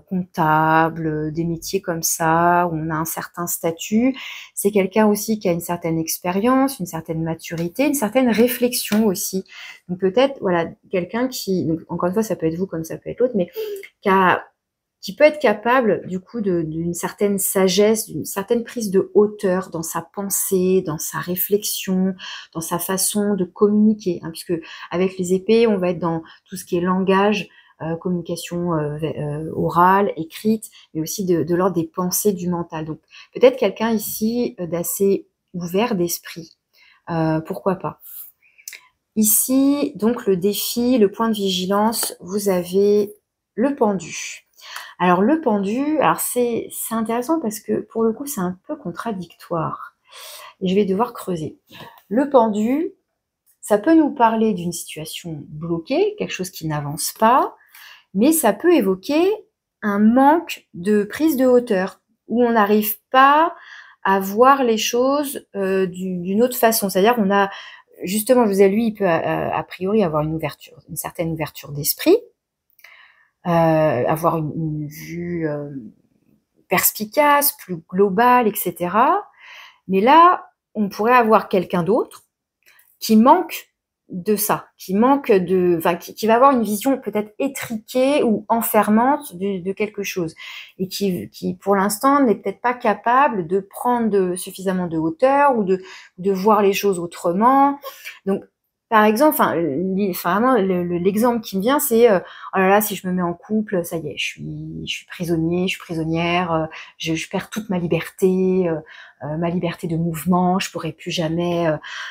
comptable, des métiers comme ça, où on a un certain statut. C'est quelqu'un aussi qui a une certaine expérience, une certaine maturité, une certaine réflexion aussi. Donc peut-être, voilà, quelqu'un qui, donc encore une fois, ça peut être vous comme ça peut être l'autre, mais qui peut être capable du coup d'une certaine sagesse, d'une certaine prise de hauteur dans sa pensée, dans sa réflexion, dans sa façon de communiquer, hein, puisque avec les épées, on va être dans tout ce qui est langage, communication orale, écrite, mais aussi de l'ordre des pensées du mental. Donc peut-être quelqu'un ici d'assez ouvert d'esprit, pourquoi pas. Ici, donc le défi, le point de vigilance, vous avez le pendu. Alors le pendu, alors c'est intéressant parce que pour le coup c'est un peu contradictoire et je vais devoir creuser. Le pendu, ça peut nous parler d'une situation bloquée, quelque chose qui n'avance pas, mais ça peut évoquer un manque de prise de hauteur où on n'arrive pas à voir les choses d'une autre façon. C'est-à-dire on a justement, je vous ai lui, il peut a priori avoir une certaine ouverture d'esprit. Avoir une vue perspicace, plus globale, etc. Mais là, on pourrait avoir quelqu'un d'autre qui manque de ça, qui manque de, enfin, qui va avoir une vision peut-être étriquée ou enfermante de quelque chose, et qui pour l'instant n'est peut-être pas capable de prendre suffisamment de hauteur ou de voir les choses autrement. Donc par exemple, vraiment l'exemple qui me vient, c'est oh là là, si je me mets en couple, ça y est, je suis prisonnier, je suis prisonnière, je perds toute ma liberté de mouvement, je pourrais plus jamais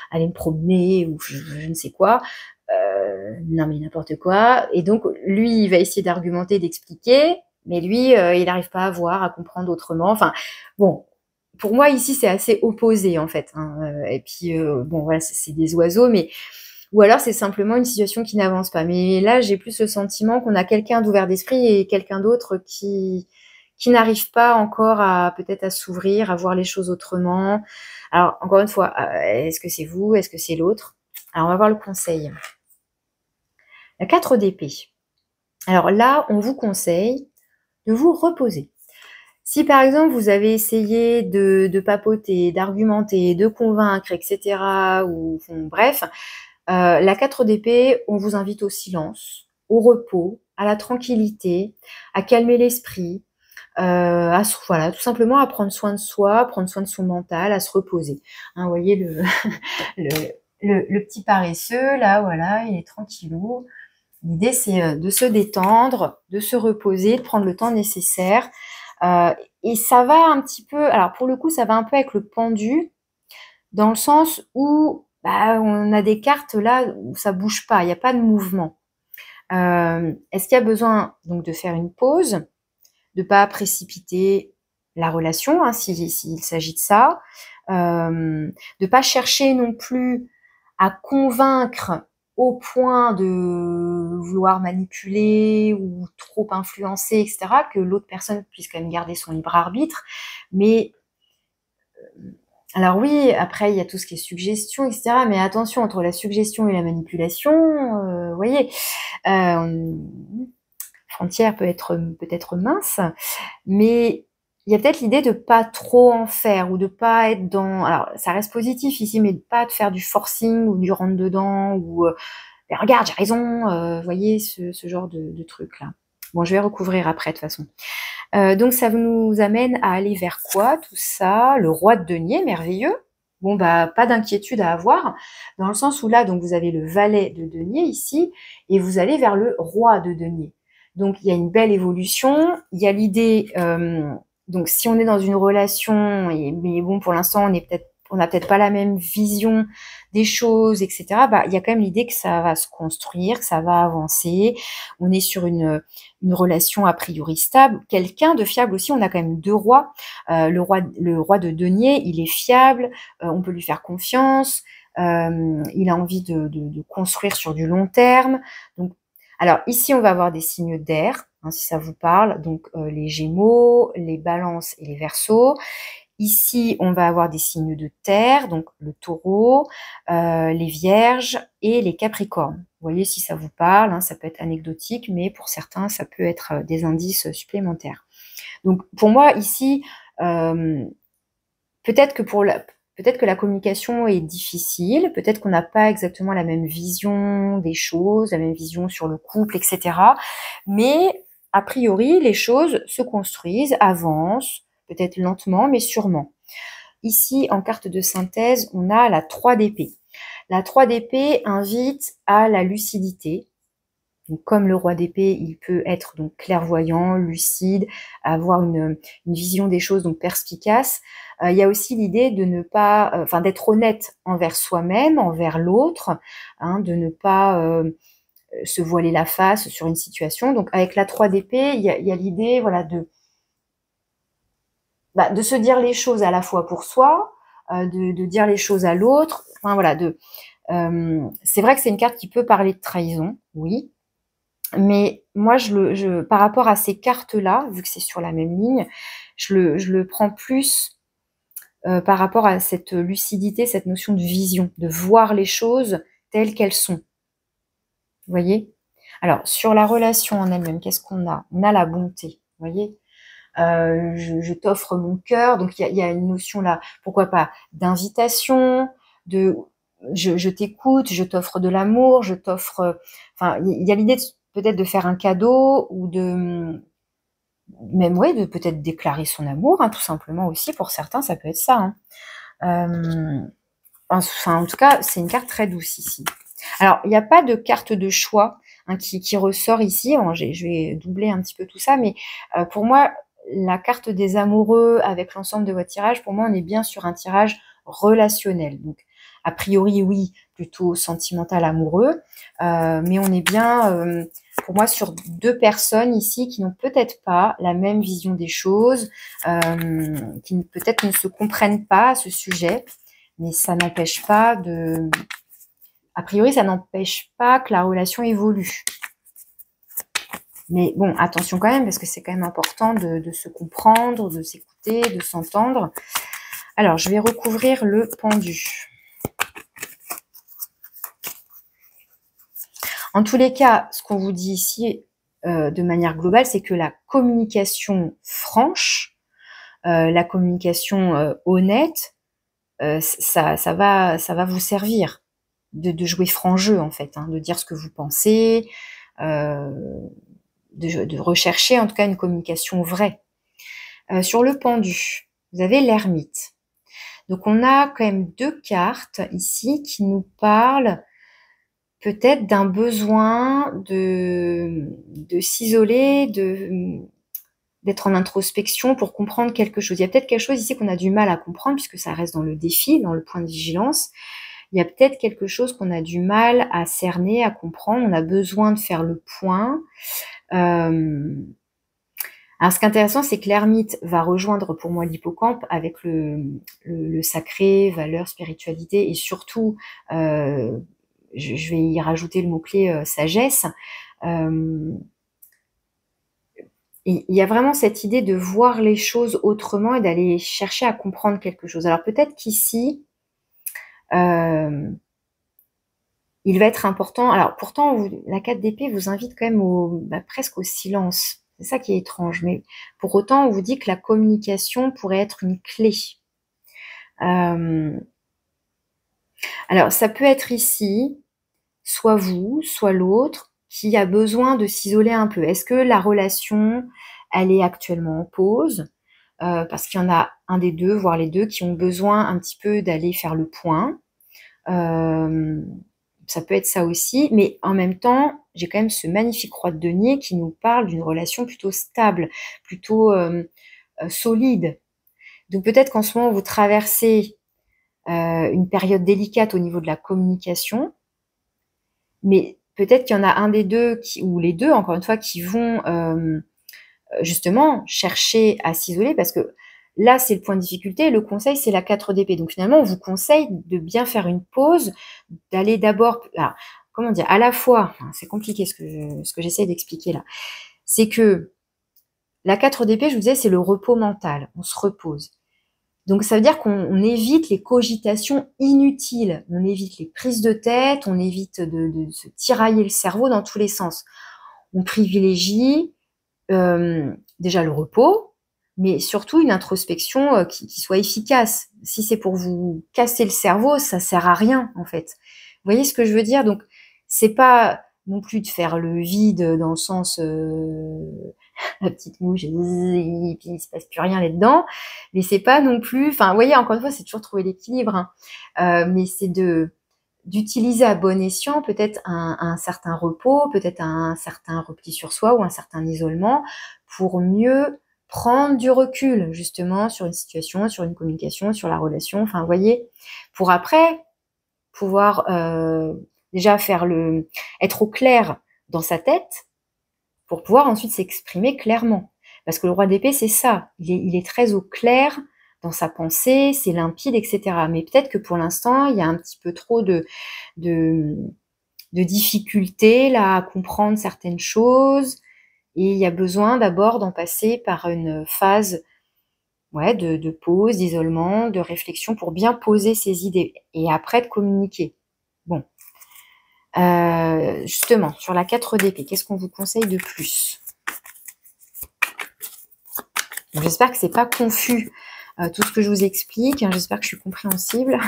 aller me promener ou je ne sais quoi. Non mais n'importe quoi. Et donc lui, il va essayer d'argumenter, d'expliquer, mais lui, il n'arrive pas à voir, à comprendre autrement. Enfin, bon. Pour moi, ici, c'est assez opposé, en fait, hein. Et puis, bon, voilà, c'est des oiseaux, mais ou alors c'est simplement une situation qui n'avance pas. Mais là, j'ai plus le sentiment qu'on a quelqu'un d'ouvert d'esprit et quelqu'un d'autre qui n'arrive pas encore à peut-être à s'ouvrir, à voir les choses autrement. Alors, encore une fois, est-ce que c'est vous? Est-ce que c'est l'autre? Alors, on va voir le conseil. La 4 d'épée. Alors là, on vous conseille de vous reposer. Si par exemple, vous avez essayé de papoter, d'argumenter, de convaincre, etc., ou bon, bref, la 4 d'épée, on vous invite au silence, au repos, à la tranquillité, à calmer l'esprit, voilà, tout simplement à prendre soin de soi, prendre soin de son mental, à se reposer. Hein, vous voyez le petit paresseux, là, voilà, il est tranquillou. L'idée, c'est de se détendre, de se reposer, de prendre le temps nécessaire. Et ça va un petit peu, alors pour le coup, ça va un peu avec le pendu, dans le sens où on a des cartes là où ça bouge pas, il n'y a pas de mouvement. Est-ce qu'il y a besoin donc de faire une pause, de pas précipiter la relation, hein, s'il s'agit de ça, de pas chercher non plus à convaincre au point de vouloir manipuler ou trop influencer, etc., que l'autre personne puisse quand même garder son libre arbitre, mais alors oui, après, il y a tout ce qui est suggestion, etc. Mais attention, entre la suggestion et la manipulation, vous voyez, frontière peut-être mince, mais il y a peut-être l'idée de pas trop en faire ou de pas être dans... Alors, ça reste positif ici, mais de pas de faire du forcing ou du rentre-dedans ou mais regarde, j'ai raison, vous voyez, ce genre de truc-là. Bon, je vais recouvrir après, de toute façon. Donc ça nous amène à aller vers quoi tout ça? Le roi de denier, merveilleux. Bon pas d'inquiétude à avoir, dans le sens où là, donc vous avez le valet de denier ici, et vous allez vers le roi de denier. Donc il y a une belle évolution, il y a l'idée, donc si on est dans une relation, mais bon pour l'instant on est peut-être on n'a peut-être pas la même vision des choses, etc., bah, il y a quand même l'idée que ça va se construire, que ça va avancer. On est sur une relation a priori stable. Quelqu'un de fiable aussi, on a quand même deux rois. Le roi de denier, il est fiable, on peut lui faire confiance, il a envie de construire sur du long terme. Donc, alors ici, on va avoir des signes d'air, hein, si ça vous parle, donc les Gémeaux, les Balances et les Verseaux. Ici, on va avoir des signes de terre, donc le Taureau, les Vierges et les Capricornes. Vous voyez si ça vous parle, hein, ça peut être anecdotique, mais pour certains, ça peut être des indices supplémentaires. Donc pour moi, ici, peut-être que la communication est difficile, peut-être qu'on n'a pas exactement la même vision des choses, la même vision sur le couple, etc. Mais a priori, les choses se construisent, avancent, peut-être lentement, mais sûrement. Ici, en carte de synthèse, on a la 3 d'épée. La 3 d'épée invite à la lucidité. Donc, comme le roi d'épée, il peut être donc clairvoyant, lucide, avoir une vision des choses donc perspicace. Il y a aussi l'idée de ne pas, d'être honnête envers soi-même, envers l'autre, hein, de ne pas se voiler la face sur une situation. Donc avec la 3 d'épée, il y a l'idée, voilà, de se dire les choses à la fois pour soi, de dire les choses à l'autre. Enfin voilà, c'est vrai que c'est une carte qui peut parler de trahison, oui. Mais moi, par rapport à ces cartes-là, vu que c'est sur la même ligne, je le prends plus par rapport à cette lucidité, cette notion de vision, de voir les choses telles qu'elles sont. Vous voyez? Alors, sur la relation en elle-même, qu'est-ce qu'on a? On a la bonté, vous voyez? Je t'offre mon cœur, donc il y a une notion là, pourquoi pas, d'invitation, je t'écoute, je t'offre de l'amour, je t'offre, enfin, il y a l'idée peut-être de faire un cadeau ou même ouais, de peut-être déclarer son amour, hein, tout simplement aussi, pour certains, ça peut être ça. Hein. Enfin, en tout cas, c'est une carte très douce ici. Alors, il n'y a pas de carte de choix hein, qui ressort ici. Bon, je vais doubler un petit peu tout ça, mais pour moi, la carte des amoureux avec l'ensemble de votre tirage, pour moi, on est bien sur un tirage relationnel. Donc, a priori, oui, plutôt sentimental, amoureux, mais on est bien, pour moi, sur deux personnes ici qui n'ont peut-être pas la même vision des choses, qui peut-être ne se comprennent pas à ce sujet, mais ça n'empêche pas a priori, ça n'empêche pas que la relation évolue. Mais bon, attention quand même, parce que c'est quand même important de se comprendre, de s'écouter, de s'entendre. Alors, je vais recouvrir le pendu. En tous les cas, ce qu'on vous dit ici, de manière globale, c'est que la communication franche, la communication honnête, ça va vous servir de jouer franc jeu, en fait, hein, de dire ce que vous pensez, de rechercher en tout cas une communication vraie. Sur le pendu, vous avez l'ermite. Donc on a quand même deux cartes ici qui nous parlent peut-être d'un besoin de s'isoler, d'être en introspection pour comprendre quelque chose. Il y a peut-être quelque chose ici qu'on a du mal à comprendre puisque ça reste dans le défi, dans le point de vigilance. Il y a peut-être quelque chose qu'on a du mal à cerner, à comprendre. On a besoin de faire le point. Alors, ce qui est intéressant, c'est que l'ermite va rejoindre pour moi l'hippocampe avec le sacré, valeur, spiritualité et surtout, je vais y rajouter le mot-clé sagesse. Il y a vraiment cette idée de voir les choses autrement et d'aller chercher à comprendre quelque chose. Alors peut-être qu'ici, il va être important. Alors pourtant, la 4 d'épée vous invite quand même presque au silence. C'est ça qui est étrange. Mais pour autant, on vous dit que la communication pourrait être une clé. Alors ça peut être ici, soit vous, soit l'autre, qui a besoin de s'isoler un peu. Est-ce que la relation, elle est actuellement en pause parce qu'il y en a un des deux, voire les deux, qui ont besoin un petit peu d'aller faire le point. Ça peut être ça aussi, mais en même temps, j'ai quand même ce magnifique roi de denier qui nous parle d'une relation plutôt stable, plutôt solide. Donc peut-être qu'en ce moment, vous traversez une période délicate au niveau de la communication, mais peut-être qu'il y en a un des deux, ou les deux, encore une fois, qui vont justement chercher à s'isoler, parce que là, c'est le point de difficulté. Le conseil, c'est la 4 d'épée. Donc finalement, on vous conseille de bien faire une pause, d'aller d'abord... comment dire, à la fois, c'est compliqué ce que j'essaie d'expliquer là, c'est que la 4 d'épée, je vous disais, c'est le repos mental, on se repose. Donc ça veut dire qu'on évite les cogitations inutiles, on évite les prises de tête, on évite de se tirailler le cerveau dans tous les sens. On privilégie déjà le repos, mais surtout une introspection qui soit efficace. Si c'est pour vous casser le cerveau, ça sert à rien en fait. Vous voyez ce que je veux dire? Donc c'est pas non plus de faire le vide dans le sens la petite mouche, et puis il se passe plus rien là-dedans, mais c'est pas non plus, enfin vous voyez, encore une fois, c'est toujours trouver l'équilibre, hein. Mais c'est d'utiliser à bon escient peut-être un certain repos, peut-être un certain repli sur soi ou un certain isolement pour mieux prendre du recul justement sur une situation, sur une communication, sur la relation, enfin vous voyez, pour après pouvoir déjà être au clair dans sa tête pour pouvoir ensuite s'exprimer clairement. Parce que le roi d'épée, c'est ça, il est très au clair dans sa pensée, c'est limpide, etc. Mais peut-être que pour l'instant, il y a un petit peu trop de difficultés là à comprendre certaines choses, et il y a besoin d'abord d'en passer par une phase de pause, d'isolement, de réflexion pour bien poser ses idées, et après de communiquer. Bon. Justement, sur la 4 d'épée, qu'est-ce qu'on vous conseille de plus? J'espère que c'est pas confus tout ce que je vous explique, hein, j'espère que je suis compréhensible.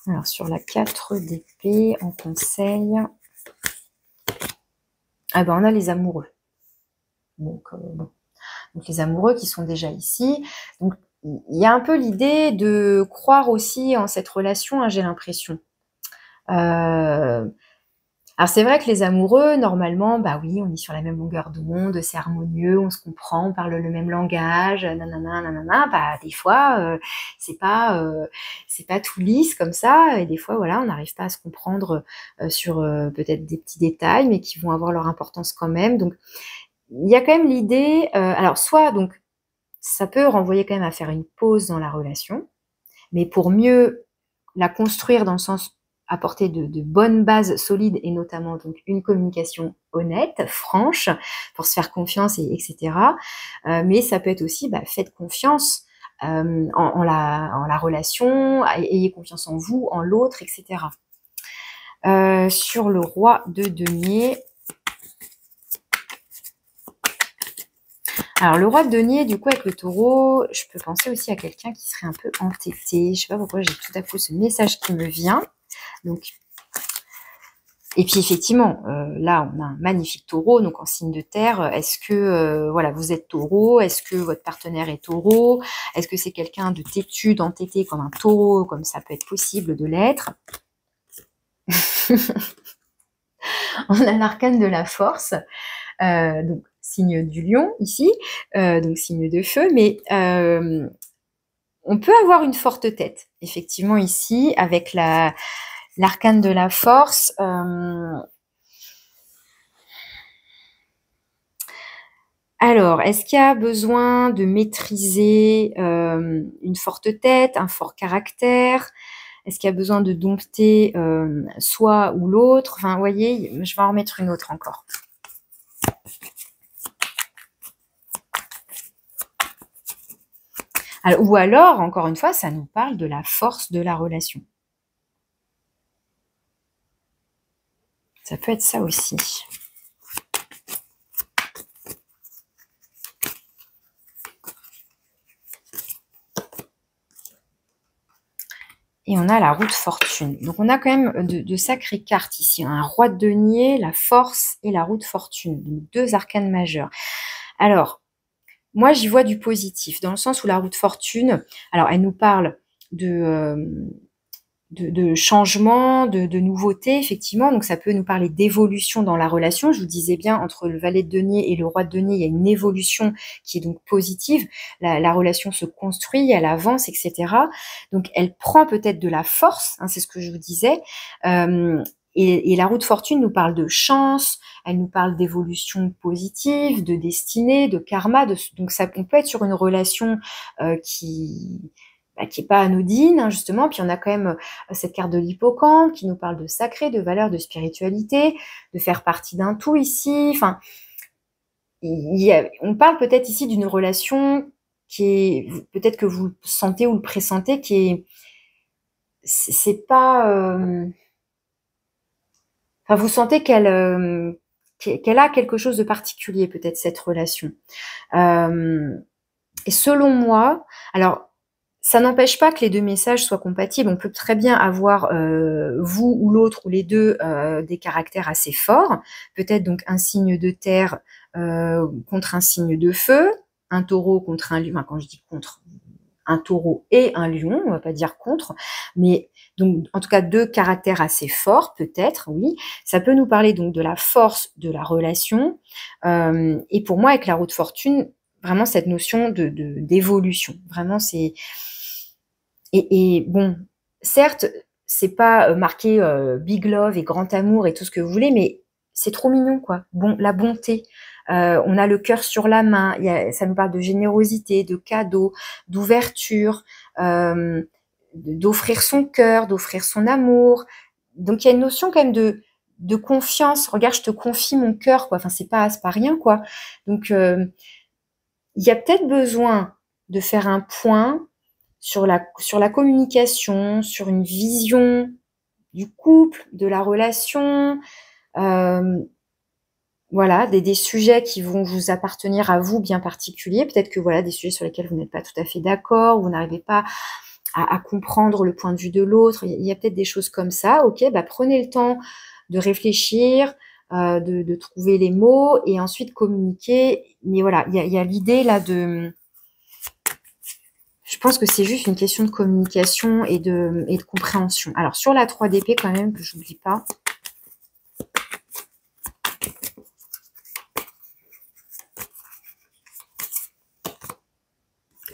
Alors sur la 4 d'épée en conseil, on a les amoureux. Donc les amoureux qui sont déjà ici. Donc il y a un peu l'idée de croire aussi en cette relation, hein, j'ai l'impression. Alors c'est vrai que les amoureux, normalement, bah oui, on est sur la même longueur d'onde, c'est harmonieux, on se comprend, on parle le même langage, nanana, nanana. Bah des fois, c'est pas tout lisse comme ça, et des fois, voilà, on n'arrive pas à se comprendre sur peut-être des petits détails, mais qui vont avoir leur importance quand même. Donc il y a quand même l'idée, alors soit donc ça peut renvoyer quand même à faire une pause dans la relation, mais pour mieux la construire dans le sens apporter de bonnes bases solides, et notamment donc une communication honnête, franche, pour se faire confiance, etc. Mais ça peut être aussi, faites confiance en la relation, ayez confiance en vous, en l'autre, etc. Sur le roi de denier. Alors, le roi de denier, du coup, avec le taureau, je peux penser aussi à quelqu'un qui serait un peu entêté. Je sais pas pourquoi j'ai tout à coup ce message qui me vient. Donc, et puis effectivement, là, on a un magnifique taureau, donc en signe de terre. Est-ce que, vous êtes taureau? Est-ce que votre partenaire est taureau? Est-ce que c'est quelqu'un de têtu, d'entêté comme un taureau, comme ça peut être possible de l'être? On a l'arcane de la force, donc signe du lion ici, donc signe de feu, mais on peut avoir une forte tête, effectivement ici, avec l'arcane de la force. Alors, est-ce qu'il y a besoin de maîtriser une forte tête, un fort caractère? Est-ce qu'il y a besoin de dompter soit ou l'autre? Enfin, vous voyez, je vais en remettre une autre encore. Alors, ou alors, encore une fois, ça nous parle de la force de la relation. Ça peut être ça aussi. Et on a la roue de fortune. Donc, on a quand même de sacrées cartes ici. Un roi de denier, la force et la roue de fortune. Donc, 2 arcanes majeures. Alors, moi, j'y vois du positif, dans le sens où la roue de fortune, alors elle nous parle de de changement, de nouveauté, effectivement. Donc, ça peut nous parler d'évolution dans la relation. Je vous disais bien, entre le valet de denier et le roi de denier, il y a une évolution qui est donc positive. La relation se construit, elle avance, etc. Donc, elle prend peut-être de la force, hein, c'est ce que je vous disais. Et la roue de fortune nous parle de chance, elle nous parle d'évolution positive, de destinée, de karma. Donc, on peut être sur une relation qui est pas anodine, hein, justement. Puis on a quand même cette carte de l'hippocampe qui nous parle de sacré, de valeur, de spiritualité, de faire partie d'un tout ici. Enfin, on parle peut-être ici d'une relation qui est, peut-être que vous le sentez ou le pressentez, qui est, c'est pas, enfin, vous sentez qu'elle a quelque chose de particulier, peut-être, cette relation. Et selon moi, alors, ça n'empêche pas que les deux messages soient compatibles. On peut très bien avoir, vous ou l'autre, ou les deux, des caractères assez forts. Peut-être donc un signe de terre contre un signe de feu, un taureau contre un lion. Enfin, quand je dis contre, un taureau et un lion, on va pas dire contre, mais donc en tout cas deux caractères assez forts, peut-être, oui. Ça peut nous parler donc de la force de la relation. Et pour moi, avec la roue de fortune, vraiment cette notion d'évolution. Vraiment, c'est... Et bon, certes, c'est pas marqué big love et grand amour et tout ce que vous voulez, mais c'est trop mignon, quoi. Bon, la bonté. On a le cœur sur la main. Ça nous parle de générosité, de cadeaux, d'ouverture, d'offrir son cœur, d'offrir son amour. Donc il y a une notion quand même de confiance. Regarde, je te confie mon cœur, quoi. Enfin, c'est pas rien, quoi. Donc il y a peut-être besoin de faire un point sur la communication, sur une vision du couple, de la relation, voilà, des sujets qui vont vous appartenir à vous bien particuliers. Peut-être que voilà, des sujets sur lesquels vous n'êtes pas tout à fait d'accord, vous n'arrivez pas à comprendre le point de vue de l'autre. Il y a peut-être des choses comme ça. Ok, bah prenez le temps de réfléchir, de trouver les mots et ensuite communiquer. Mais voilà, il y a l'idée là de... Je pense que c'est juste une question de communication et de compréhension. Alors, sur la 3 d'épée, quand même, que je n'oublie pas.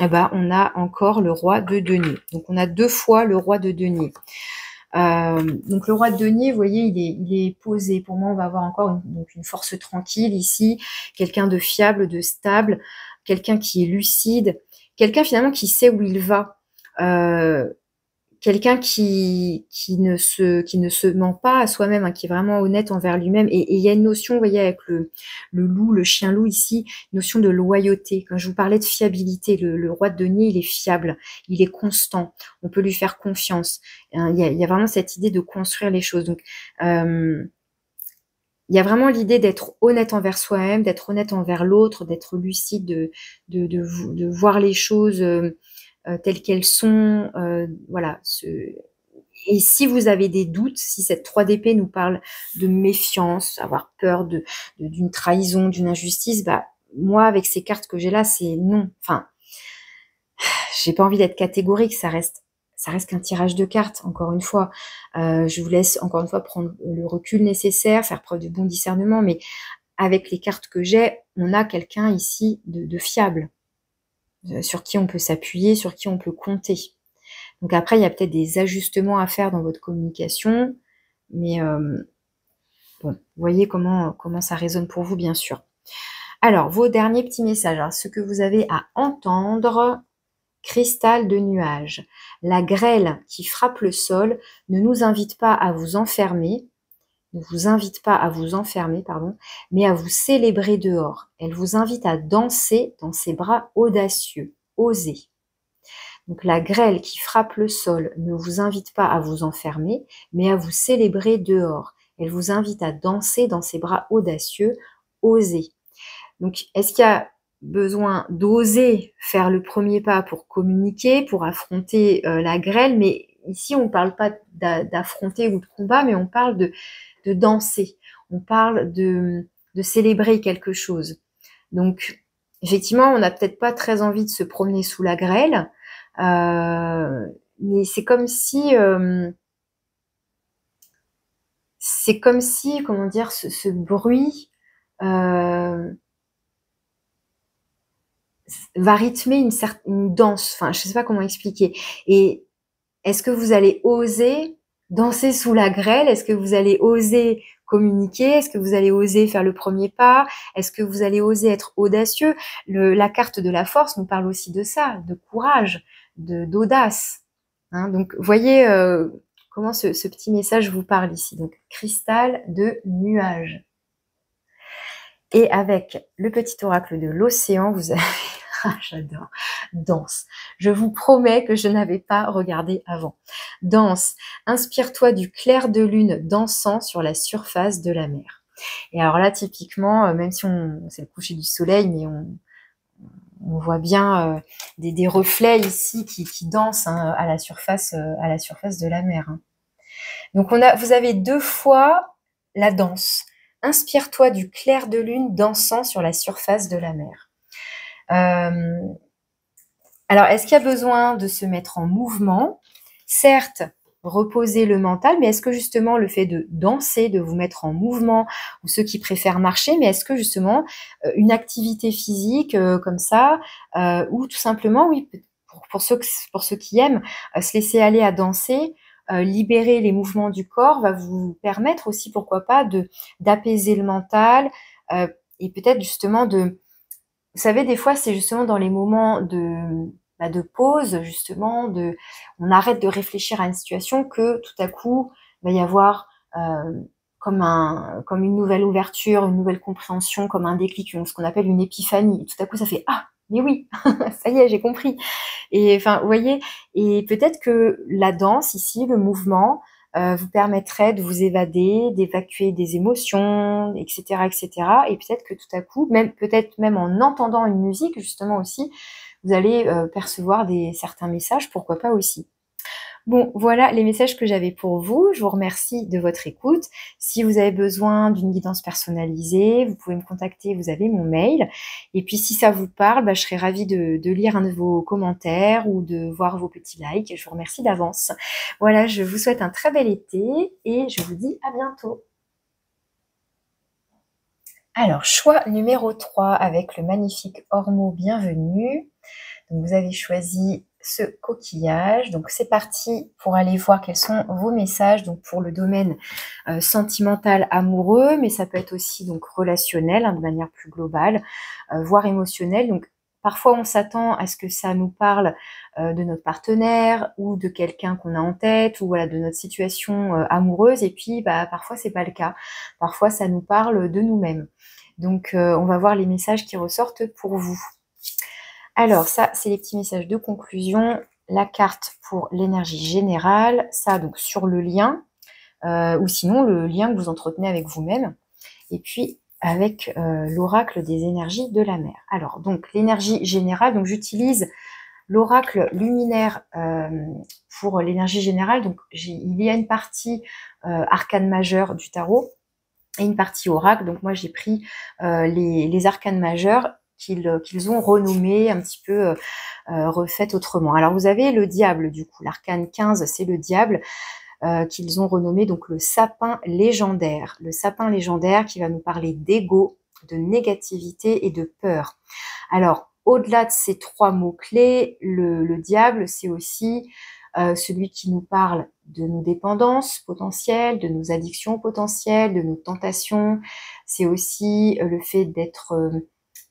Eh ben, on a encore le roi de denier. Donc, on a 2 fois le roi de denier. Donc, le roi de denier, vous voyez, il est posé. Pour moi, on va avoir encore une force tranquille ici. Quelqu'un de fiable, de stable. Quelqu'un qui est lucide. Quelqu'un, finalement, qui sait où il va. Quelqu'un qui ne se ment pas à soi-même, hein, qui est vraiment honnête envers lui-même. Et il y a une notion, vous voyez, avec le loup, le chien loup ici, notion de loyauté. Quand je vous parlais de fiabilité, le roi de denier, il est fiable, il est constant, on peut lui faire confiance. Hein, il y a vraiment cette idée de construire les choses. Donc, il y a vraiment l'idée d'être honnête envers soi-même, d'être honnête envers l'autre, d'être lucide, de voir les choses telles qu'elles sont. Voilà. Et si vous avez des doutes, si cette 3 d'épée nous parle de méfiance, avoir peur d'une trahison, d'une injustice, bah moi, avec ces cartes que j'ai là, c'est non. Enfin, j'ai pas envie d'être catégorique, ça reste qu'un tirage de cartes, encore une fois. Je vous laisse, encore une fois, prendre le recul nécessaire, faire preuve de bon discernement, mais avec les cartes que j'ai, on a quelqu'un ici de fiable, sur qui on peut s'appuyer, sur qui on peut compter. Donc après, il y a peut-être des ajustements à faire dans votre communication, mais bon, vous voyez comment ça résonne pour vous, bien sûr. Alors, vos derniers petits messages, alors, ce que vous avez à entendre... Cristal de nuage. La grêle qui frappe le sol ne nous invite pas à vous enfermer, ne vous invite pas à vous enfermer, pardon, mais à vous célébrer dehors. Elle vous invite à danser dans ses bras audacieux, osez. Donc la grêle qui frappe le sol ne vous invite pas à vous enfermer, mais à vous célébrer dehors. Elle vous invite à danser dans ses bras audacieux, osez. Donc, est-ce qu'il y a besoin d'oser faire le premier pas pour communiquer, pour affronter la grêle? Mais ici, on ne parle pas d'affronter ou de combat, mais on parle de danser. On parle de célébrer quelque chose. Donc, effectivement, on n'a peut-être pas très envie de se promener sous la grêle, mais c'est comme si c'est comme si, comment dire, ce bruit va rythmer une danse. Enfin, je sais pas comment expliquer. Et est-ce que vous allez oser danser sous la grêle? Est-ce que vous allez oser communiquer? Est-ce que vous allez oser faire le premier pas? Est-ce que vous allez oser être audacieux? La carte de la force nous parle aussi de ça, de courage, d'audace. Hein, donc, voyez comment ce petit message vous parle ici. Donc, cristal de nuage. Et avec le petit oracle de l'océan, vous avez... Ah, j'adore. Danse. Je vous promets que je n'avais pas regardé avant. Danse. Inspire-toi du clair de lune dansant sur la surface de la mer. Et alors là, typiquement, même si c'est le coucher du soleil, mais on voit bien des reflets ici qui dansent hein, à la surface de la mer. Hein. Donc vous avez 2 fois la danse. Inspire-toi du clair de lune dansant sur la surface de la mer. Alors, est-ce qu'il y a besoin de se mettre en mouvement? Certes, reposer le mental, mais est-ce que justement le fait de danser, de vous mettre en mouvement, ou ceux qui préfèrent marcher, mais est-ce que justement une activité physique comme ça, ou tout simplement, oui, pour ceux qui aiment se laisser aller à danser, libérer les mouvements du corps va vous permettre aussi, pourquoi pas, d'apaiser le mental et peut-être justement vous savez, des fois, c'est justement dans les moments de pause, justement, on arrête de réfléchir à une situation que tout à coup, il va y avoir comme une nouvelle ouverture, une nouvelle compréhension, comme un déclic, ce qu'on appelle une épiphanie. Et tout à coup, ça fait « Ah, mais oui, ça y est, j'ai compris ». Et enfin, vous voyez, et peut-être que la danse ici, le mouvement, vous permettrait de vous évader, d'évacuer des émotions, etc., etc. Et peut-être que tout à coup, peut-être même en entendant une musique, justement aussi, vous allez percevoir certains messages, pourquoi pas aussi. Bon, voilà les messages que j'avais pour vous. Je vous remercie de votre écoute. Si vous avez besoin d'une guidance personnalisée, vous pouvez me contacter, vous avez mon mail. Et puis si ça vous parle, je serais ravie de lire un de vos commentaires ou de voir vos petits likes. Je vous remercie d'avance. Voilà, je vous souhaite un très bel été et je vous dis à bientôt. Alors, choix numéro 3 avec le magnifique Ormeau Bienvenue. Donc, vous avez choisi ce coquillage. Donc, c'est parti pour aller voir quels sont vos messages. Donc, pour le domaine sentimental, amoureux, mais ça peut être aussi donc relationnel, hein, de manière plus globale, voire émotionnel. Donc, parfois, on s'attend à ce que ça nous parle de notre partenaire ou de quelqu'un qu'on a en tête ou voilà de notre situation amoureuse. Et puis, parfois, c'est pas le cas. Parfois, ça nous parle de nous-mêmes. Donc, on va voir les messages qui ressortent pour vous. Alors, ça, c'est les petits messages de conclusion. La carte pour l'énergie générale. Ça, donc, sur le lien. Ou sinon, le lien que vous entretenez avec vous-même. Et puis, avec l'oracle des énergies de la mer. Alors, donc, l'énergie générale. Donc, j'utilise l'oracle luminaire pour l'énergie générale. Donc, il y a une partie arcane majeur du tarot et une partie oracle. Donc, moi, j'ai pris les arcanes majeurs qu'ils ont renommé un petit peu refaites autrement. Alors vous avez le diable du coup, l'arcane 15 c'est le diable qu'ils ont renommé donc le sapin légendaire. Le sapin légendaire qui va nous parler d'ego, de négativité et de peur. Alors au-delà de ces 3 mots-clés, le diable c'est aussi celui qui nous parle de nos dépendances potentielles, de nos addictions potentielles, de nos tentations. C'est aussi le fait d'être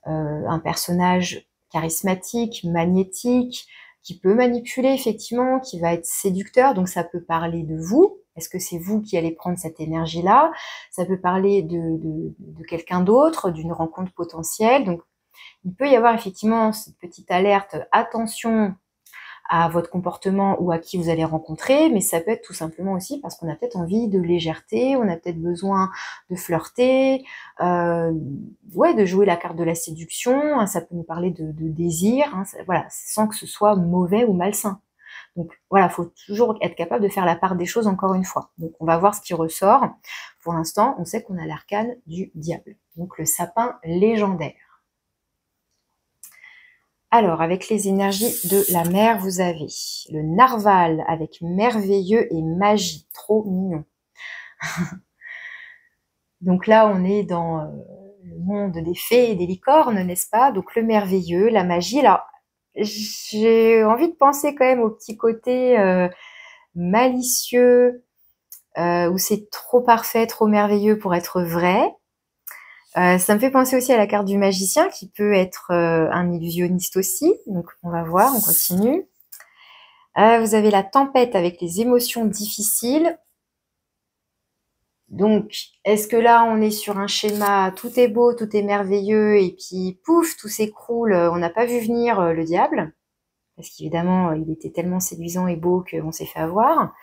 un personnage charismatique, magnétique, qui peut manipuler effectivement, qui va être séducteur, donc ça peut parler de vous. Est-ce que c'est vous qui allez prendre cette énergie-là? Ça peut parler de quelqu'un d'autre, d'une rencontre potentielle. Donc il peut y avoir effectivement cette petite alerte, attention à votre comportement ou à qui vous allez rencontrer, mais ça peut être tout simplement aussi parce qu'on a peut-être envie de légèreté, on a peut-être besoin de flirter, de jouer la carte de la séduction, hein, ça peut nous parler de désir, hein, voilà, sans que ce soit mauvais ou malsain. Donc voilà, il faut toujours être capable de faire la part des choses encore une fois. Donc on va voir ce qui ressort. Pour l'instant, on sait qu'on a l'arcane du diable, donc le sapin légendaire. Alors, avec les énergies de la mer, vous avez le narval avec merveilleux et magie, trop mignon. Donc là, on est dans le monde des fées et des licornes, n'est-ce pas? Donc le merveilleux, la magie. Alors, j'ai envie de penser quand même au petit côté malicieux, où c'est trop parfait, trop merveilleux pour être vrai. Ça me fait penser aussi à la carte du magicien, qui peut être un illusionniste aussi. Donc on va voir, on continue. Vous avez la tempête avec les émotions difficiles. Donc, est-ce que là, on est sur un schéma, tout est beau, tout est merveilleux, et puis pouf, tout s'écroule, on n'a pas vu venir le diable, parce qu'évidemment, il était tellement séduisant et beau qu'on s'est fait avoir.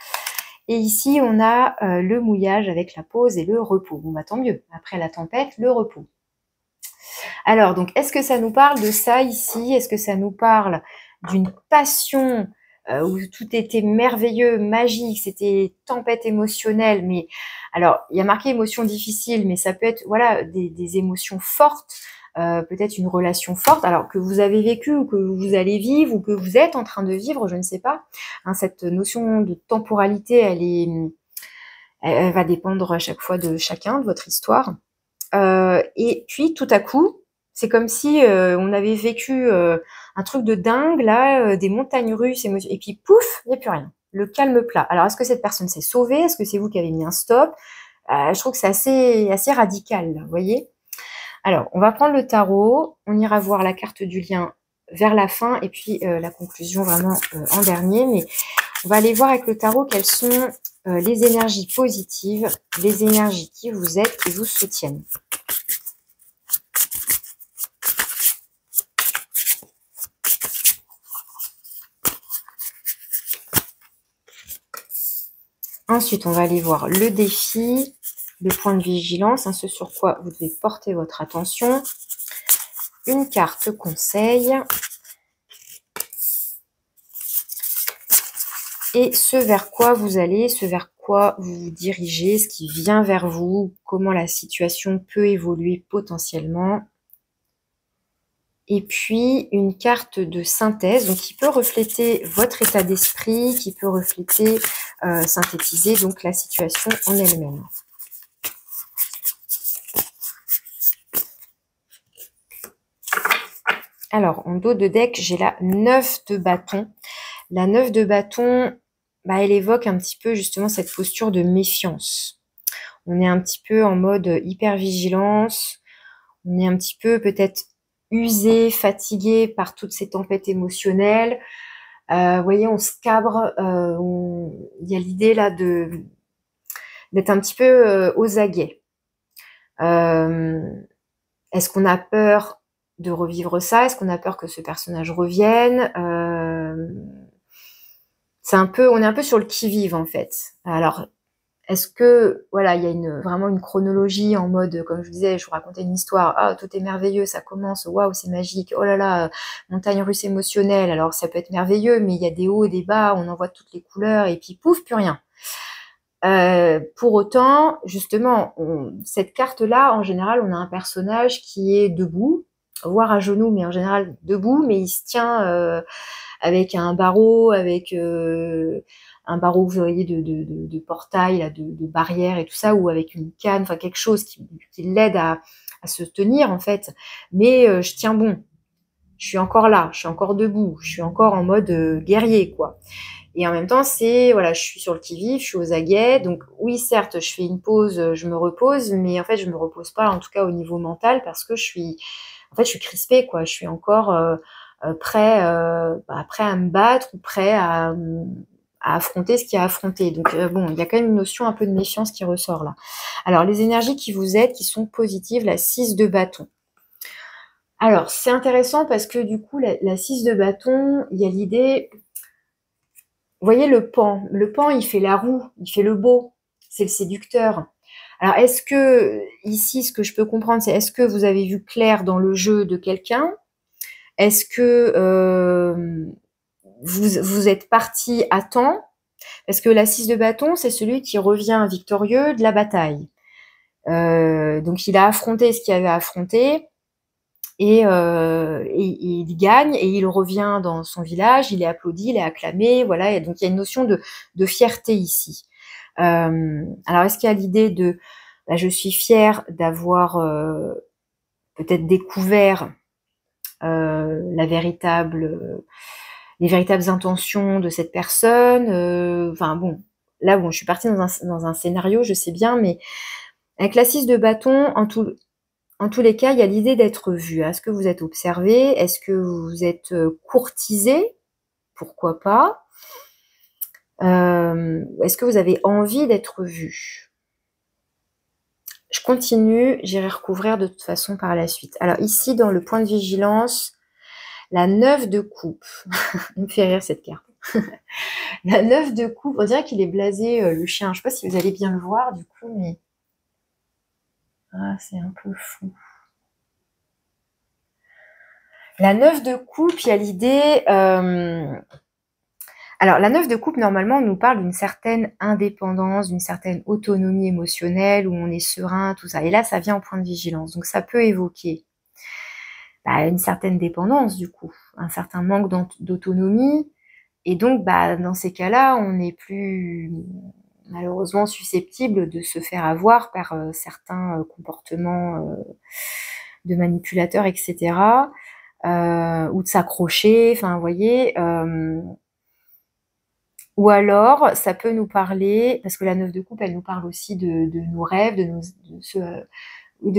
Et ici, on a le mouillage avec la pause et le repos. Bon, bah tant mieux. Après la tempête, le repos. Alors, donc, est-ce que ça nous parle de ça ici? Est-ce que ça nous parle d'une passion où tout était merveilleux, magique, c'était tempête émotionnelle, mais alors, il y a marqué émotions difficiles, mais ça peut être, voilà, des émotions fortes, peut-être une relation forte, alors que vous avez vécu ou que vous allez vivre ou que vous êtes en train de vivre, je ne sais pas. Hein, cette notion de temporalité, elle va dépendre à chaque fois de chacun, de votre histoire. Et puis, tout à coup, c'est comme si on avait vécu un truc de dingue, là, des montagnes russes, et puis pouf, il n'y a plus rien. Le calme plat. Alors, est-ce que cette personne s'est sauvée? Est-ce que c'est vous qui avez mis un stop? Je trouve que c'est assez radical, là, vous voyez? Alors, on va prendre le tarot, on ira voir la carte du lien vers la fin, et puis la conclusion vraiment en dernier, mais on va aller voir avec le tarot quelles sont les énergies positives, les énergies qui vous aident, qui vous soutiennent. Ensuite, on va aller voir le défi, le point de vigilance, hein, ce sur quoi vous devez porter votre attention. Une carte conseil. Et ce vers quoi vous allez, ce vers quoi vous vous dirigez, ce qui vient vers vous, comment la situation peut évoluer potentiellement. Et puis, une carte de synthèse, donc qui peut refléter votre état d'esprit, qui peut refléter, synthétiser donc la situation en elle-même. Alors, en dos de deck, j'ai la 9 de bâton. La 9 de bâton, bah, elle évoque un petit peu justement cette posture de méfiance. On est un petit peu en mode hypervigilance. On est un petit peu peut-être usé, fatigué par toutes ces tempêtes émotionnelles. Vous voyez, on se cabre. Il y a l'idée là d'être un petit peu aux aguets. Est-ce qu'on a peur de revivre ça? Est-ce qu'on a peur que ce personnage revienne? On est un peu sur le qui-vive en fait. Alors, est-ce que, voilà, il y a vraiment une chronologie en mode, comme je vous disais, je vous racontais une histoire, ah, tout est merveilleux, ça commence, waouh, c'est magique, oh là là, montagne russe émotionnelle, alors ça peut être merveilleux, mais il y a des hauts et des bas, on en voit toutes les couleurs, et puis pouf, plus rien. Pour autant, justement, cette carte-là, en général, on a un personnage qui est debout, voire à genoux, mais en général debout, mais il se tient avec un barreau, avec un barreau, vous voyez, de portail, là, de barrière et tout ça, ou avec une canne, enfin quelque chose qui l'aide à se tenir en fait. Mais je tiens bon, je suis encore là, je suis encore debout, je suis encore en mode guerrier, quoi. Et en même temps, c'est, voilà, je suis sur le qui-vive, je suis aux aguets. Donc oui, certes, je fais une pause, je me repose, mais en fait, je me repose pas, en tout cas au niveau mental, parce que je suis crispée, quoi. Je suis encore prêt à me battre ou prêt à affronter ce qu'il y a à affronter. Donc bon, il y a quand même une notion un peu de méfiance qui ressort là. Alors, les énergies qui vous aident, qui sont positives, la 6 de bâton. Alors, c'est intéressant parce que du coup, la 6 de bâton, il y a l'idée... Vous voyez le pan. Le pan, il fait la roue, il fait le beau. C'est le séducteur. Alors, est-ce que, ici, ce que je peux comprendre, c'est est-ce que vous avez vu clair dans le jeu de quelqu'un? Est-ce que vous êtes parti à temps? Parce que la 6 de bâton, c'est celui qui revient victorieux de la bataille. Donc, il a affronté ce qu'il avait à affronter. Et il gagne et il revient dans son village, il est applaudi, il est acclamé, voilà. Et donc il y a une notion de fierté ici. Alors est-ce qu'il y a l'idée de bah, je suis fière d'avoir peut-être découvert les véritables intentions de cette personne. Enfin bon, là bon, je suis partie dans un scénario, je sais bien, mais avec la 6 de bâton, en tous les cas, il y a l'idée d'être vu. Est-ce que vous êtes observé? Est-ce que vous êtes courtisé? Pourquoi pas? Est-ce que vous avez envie d'être vu? Je continue, j'irai recouvrir de toute façon par la suite. Alors ici, dans le point de vigilance, la 9 de coupe. Il me fait rire cette carte. La 9 de coupe, on dirait qu'il est blasé, le chien. Je ne sais pas si vous allez bien le voir du coup, mais... Ah, c'est un peu fou. La 9 de coupe, il y a l'idée... Alors, la 9 de coupe, normalement, on nous parle d'une certaine indépendance, d'une certaine autonomie émotionnelle, où on est serein, tout ça. Et là, ça vient en point de vigilance. Donc, ça peut évoquer une certaine dépendance, du coup, un certain manque d'autonomie. Et donc, dans ces cas-là, on n'est plus malheureusement susceptible de se faire avoir par certains comportements de manipulateurs, etc. Ou de s'accrocher, enfin, vous voyez... Ou alors, ça peut nous parler, parce que la 9 de coupe, elle nous parle aussi de nos rêves, de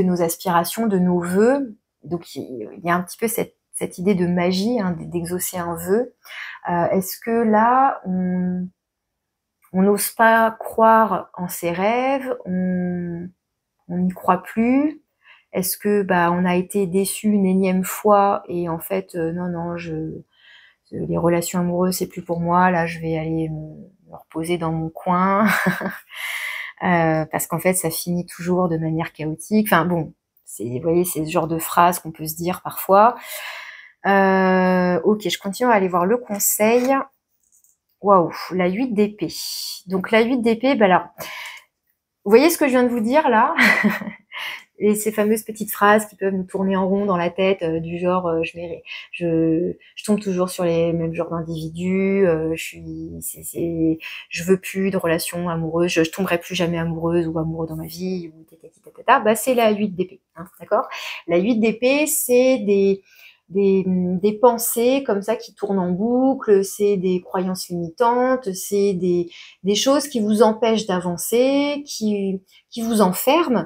nos aspirations, de nos vœux. Donc, il y a un petit peu cette idée de magie, hein, d'exaucer un vœu. Est-ce que là, on n'ose pas croire en ses rêves, on n'y croit plus? Est-ce que on a été déçu une énième fois et en fait, non, les relations amoureuses, c'est plus pour moi, là je vais aller me reposer dans mon coin, parce qu'en fait ça finit toujours de manière chaotique. Enfin bon, vous voyez, c'est ce genre de phrase qu'on peut se dire parfois. Ok, je continue à aller voir le conseil. Waouh, la 8 d'épée. Donc la 8 d'épée, alors, vous voyez ce que je viens de vous dire là? Et ces fameuses petites phrases qui peuvent nous tourner en rond dans la tête, du genre je tombe toujours sur les mêmes genres d'individus, je veux plus de relations amoureuses, je tomberai plus jamais amoureuse ou amoureux dans ma vie, ou tatata, c'est la 8 d'épée, hein, d'accord? La 8 d'épée, c'est des pensées comme ça qui tournent en boucle, c'est des croyances limitantes, c'est des choses qui vous empêchent d'avancer, qui vous enferment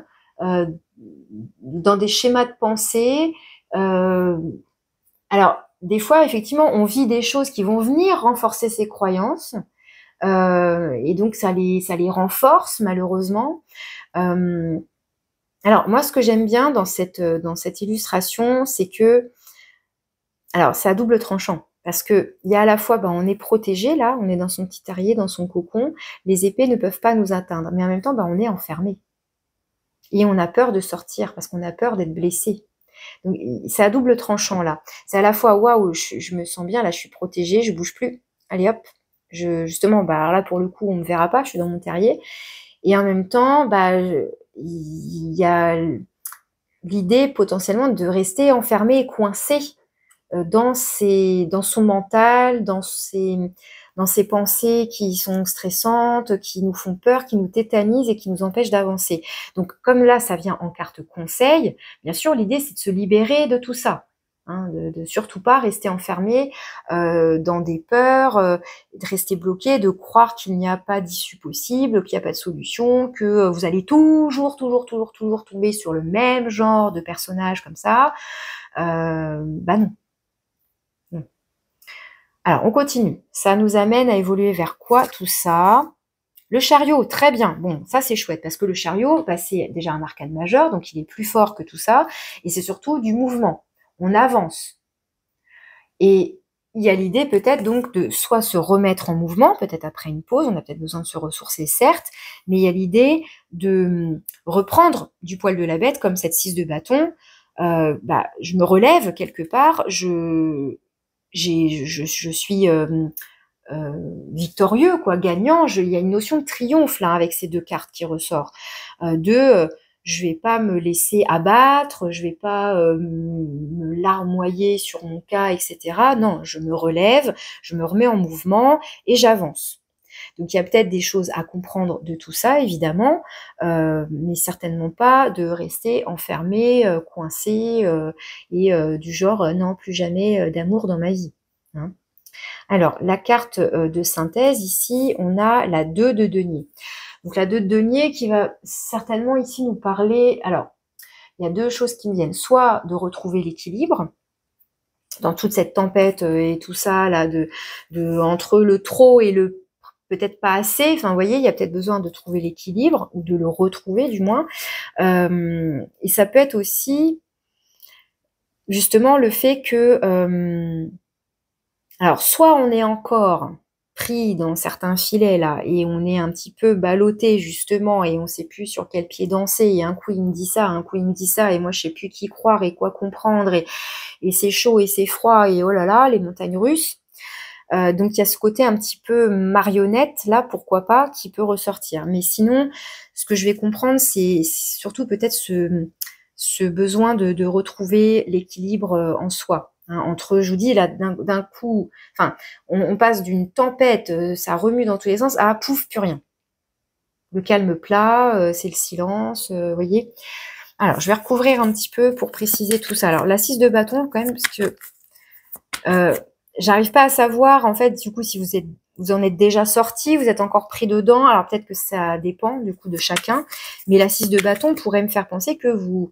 dans des schémas de pensée. Alors, des fois, effectivement, on vit des choses qui vont venir renforcer ces croyances, et donc ça les renforce malheureusement. Alors moi, ce que j'aime bien dans cette illustration, c'est que, alors c'est à double tranchant, parce que il y a à la fois, on est protégé là, on est dans son petit terrier, dans son cocon, les épées ne peuvent pas nous atteindre, mais en même temps, on est enfermé. Et on a peur de sortir parce qu'on a peur d'être blessé. Donc c'est à double tranchant là. C'est à la fois waouh, je me sens bien là, je suis protégée, je bouge plus. Allez hop, justement, alors là pour le coup on me verra pas, je suis dans mon terrier. Et en même temps, il y a l'idée potentiellement de rester enfermé et coincé dans son mental, dans ses pensées qui sont stressantes, qui nous font peur, qui nous tétanisent et qui nous empêchent d'avancer. Donc comme là, ça vient en carte conseil, bien sûr, l'idée c'est de se libérer de tout ça. Hein, de surtout pas rester enfermé dans des peurs, de rester bloqué, de croire qu'il n'y a pas d'issue possible, qu'il n'y a pas de solution, que vous allez toujours tomber sur le même genre de personnage comme ça. Non. Alors, on continue. Ça nous amène à évoluer vers quoi tout ça? Le chariot, très bien. Bon, ça c'est chouette parce que le chariot, c'est déjà un arcane majeur, donc il est plus fort que tout ça. Et c'est surtout du mouvement. On avance. Et il y a l'idée peut-être donc de soit se remettre en mouvement, peut-être après une pause, on a peut-être besoin de se ressourcer, certes, mais il y a l'idée de reprendre du poil de la bête, comme cette 6 de bâton. Je me relève quelque part, je suis victorieux, quoi, gagnant. Il y a une notion de triomphe là avec ces deux cartes qui ressort. Je vais pas me laisser abattre, je vais pas me larmoyer sur mon cas, etc. Non, je me relève, je me remets en mouvement et j'avance. Donc il y a peut-être des choses à comprendre de tout ça, évidemment, mais certainement pas de rester enfermé, coincé, et du genre non, plus jamais d'amour dans ma vie. Hein. Alors, la carte de synthèse, ici, on a la 2 de denier. Donc la 2 de denier qui va certainement ici nous parler, alors, il y a deux choses qui me viennent, soit de retrouver l'équilibre, dans toute cette tempête et tout ça, là, entre le trop et le peut-être pas assez, enfin, vous voyez, il y a peut-être besoin de trouver l'équilibre, ou de le retrouver, du moins. Et ça peut être aussi, justement, le fait que, alors, soit on est encore pris dans certains filets là et on est un petit peu ballotté justement et on sait plus sur quel pied danser et un coup il me dit ça, un coup il me dit ça et moi je sais plus qui croire et quoi comprendre et c'est chaud et c'est froid et oh là là, les montagnes russes. Donc il y a ce côté un petit peu marionnette là, pourquoi pas, qui peut ressortir. Mais sinon, ce que je vais comprendre, c'est surtout peut-être ce besoin de retrouver l'équilibre en soi. Hein, entre, je vous dis, là, d'un coup, enfin, on passe d'une tempête, ça remue dans tous les sens, à pouf, plus rien. Le calme plat, c'est le silence, vous voyez. Alors, je vais recouvrir un petit peu pour préciser tout ça. Alors, la 6 de bâton, quand même, parce que j'arrive pas à savoir, en fait, du coup, si vous en êtes déjà sorti, vous êtes encore pris dedans. Alors, peut-être que ça dépend, du coup, de chacun. Mais la 6 de bâton pourrait me faire penser que vous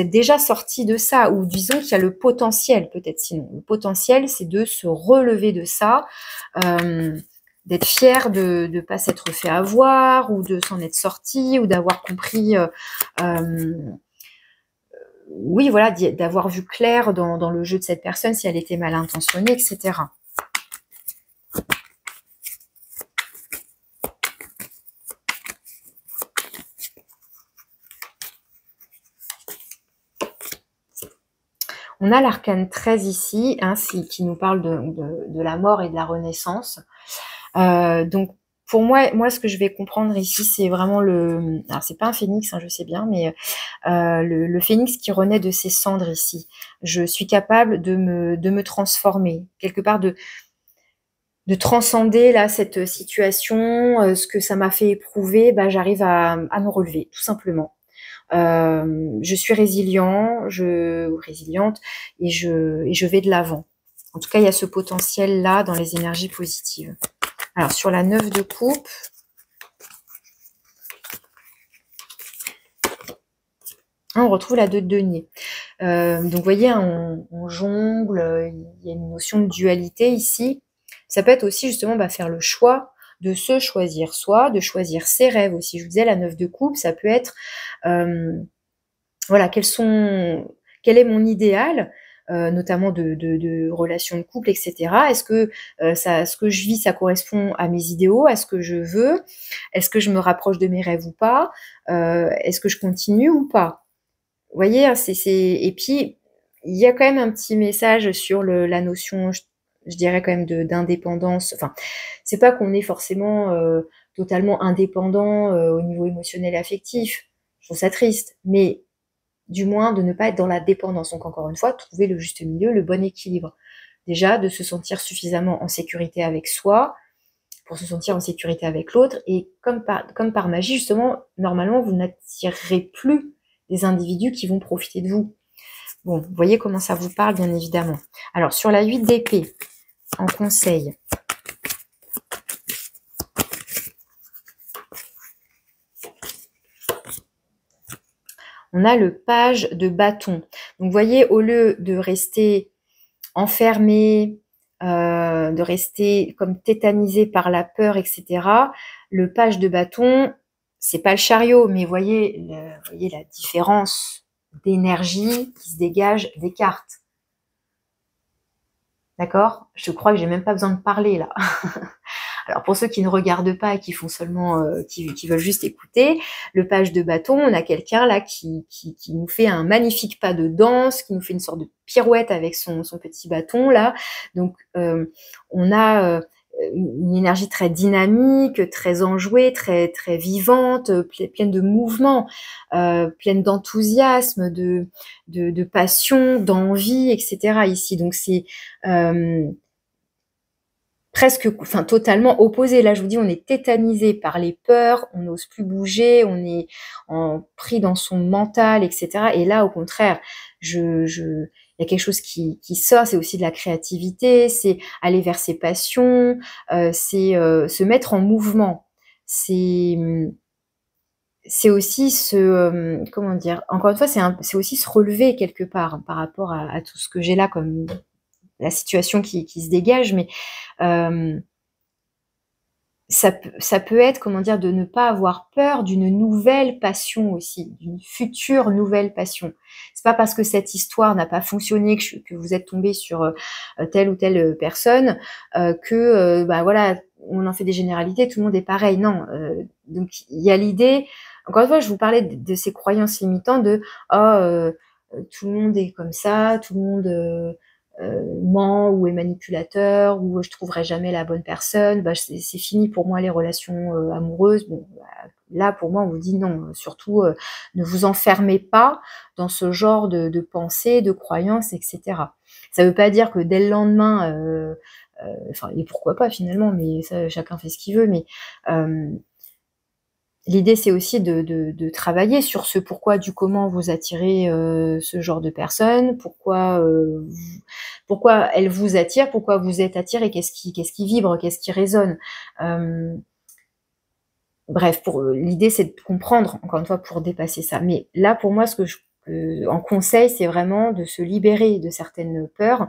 êtes déjà sorti de ça, ou disons qu'il y a le potentiel, peut-être sinon. Le potentiel, c'est de se relever de ça, d'être fier de ne pas s'être fait avoir, ou de s'en être sorti, ou d'avoir compris, oui, voilà, d'avoir vu clair dans le jeu de cette personne, si elle était mal intentionnée, etc. On a l'arcane 13 ici, hein, qui nous parle de la mort et de la renaissance. Donc, pour moi, ce que je vais comprendre ici, c'est vraiment alors c'est pas un phénix, hein, je sais bien, mais le phénix qui renaît de ses cendres ici. Je suis capable de me transformer, quelque part de transcender là cette situation, ce que ça m'a fait éprouver, bah, j'arrive à me relever, tout simplement. Je suis résiliente et je vais de l'avant. En tout cas, il y a ce potentiel-là dans les énergies positives. Alors, sur la 9 de coupe, on retrouve la 2 de denier. Donc, vous voyez, on jongle, il y a une notion de dualité ici. Ça peut être aussi, justement, faire le choix de se choisir soi, de choisir ses rêves aussi. Je vous disais, la 9 de coupe, ça peut être... voilà, quel est mon idéal, notamment de relations de couple, etc. Est-ce que ce que je vis, ça correspond à mes idéaux, à ce que je veux? Est-ce que je me rapproche de mes rêves ou pas? Est-ce que je continue ou pas? Vous voyez, hein, et puis il y a quand même un petit message sur la notion, je dirais quand même d'indépendance. Enfin, c'est pas qu'on est forcément totalement indépendant au niveau émotionnel et affectif. Je trouve ça triste, mais du moins de ne pas être dans la dépendance. Donc encore une fois, trouver le juste milieu, le bon équilibre. Déjà, de se sentir suffisamment en sécurité avec soi pour se sentir en sécurité avec l'autre. Et comme par magie, justement, normalement, vous n'attirerez plus des individus qui vont profiter de vous. Bon, vous voyez comment ça vous parle, bien évidemment. Alors, sur la 8 d'épée, en conseil, on a le page de bâton. Donc, vous voyez, au lieu de rester enfermé, de rester comme tétanisé par la peur, etc., le page de bâton, c'est pas le chariot, mais voyez la différence d'énergie qui se dégage des cartes. D'accord? Je crois que j'ai même pas besoin de parler là. Alors pour ceux qui ne regardent pas et qui font seulement, qui veulent juste écouter, le page de bâton, on a quelqu'un là qui nous fait un magnifique pas de danse, qui nous fait une sorte de pirouette avec son petit bâton là. Donc on a une énergie très dynamique, très enjouée, très très vivante, pleine de mouvement, pleine d'enthousiasme, de passion, d'envie, etc. ici. Donc c'est presque, enfin totalement opposé. Là, je vous dis, on est tétanisé par les peurs, on n'ose plus bouger, on est pris dans son mental, etc. Et là, au contraire, il y a quelque chose qui sort, c'est aussi de la créativité, c'est aller vers ses passions, c'est se mettre en mouvement. C'est aussi comment dire, encore une fois, c'est aussi se relever quelque part, hein, par rapport à tout ce que j'ai là comme la situation qui se dégage, mais ça peut être, comment dire, de ne pas avoir peur d'une nouvelle passion aussi, d'une future nouvelle passion. C'est pas parce que cette histoire n'a pas fonctionné que vous êtes tombé sur telle ou telle personne que bah voilà, on en fait des généralités, tout le monde est pareil. Non, donc il y a l'idée. Encore une fois, je vous parlais de ces croyances limitantes de tout le monde est comme ça, tout le monde ment ou est manipulateur ou je trouverai jamais la bonne personne, bah, c'est fini pour moi les relations amoureuses. Bon, bah, là pour moi on vous dit non, surtout ne vous enfermez pas dans ce genre de pensées, de croyances, etc. Ça veut pas dire que dès le lendemain, enfin et pourquoi pas finalement, mais ça chacun fait ce qu'il veut, mais l'idée, c'est aussi de travailler sur ce pourquoi du comment vous attirez ce genre de personnes, pourquoi elles vous attirent, pourquoi vous êtes attiré, qu'est-ce qui vibre, qu'est-ce qui résonne. Bref, l'idée, c'est de comprendre, encore une fois, pour dépasser ça. Mais là, pour moi, ce que en conseil, c'est vraiment de se libérer de certaines peurs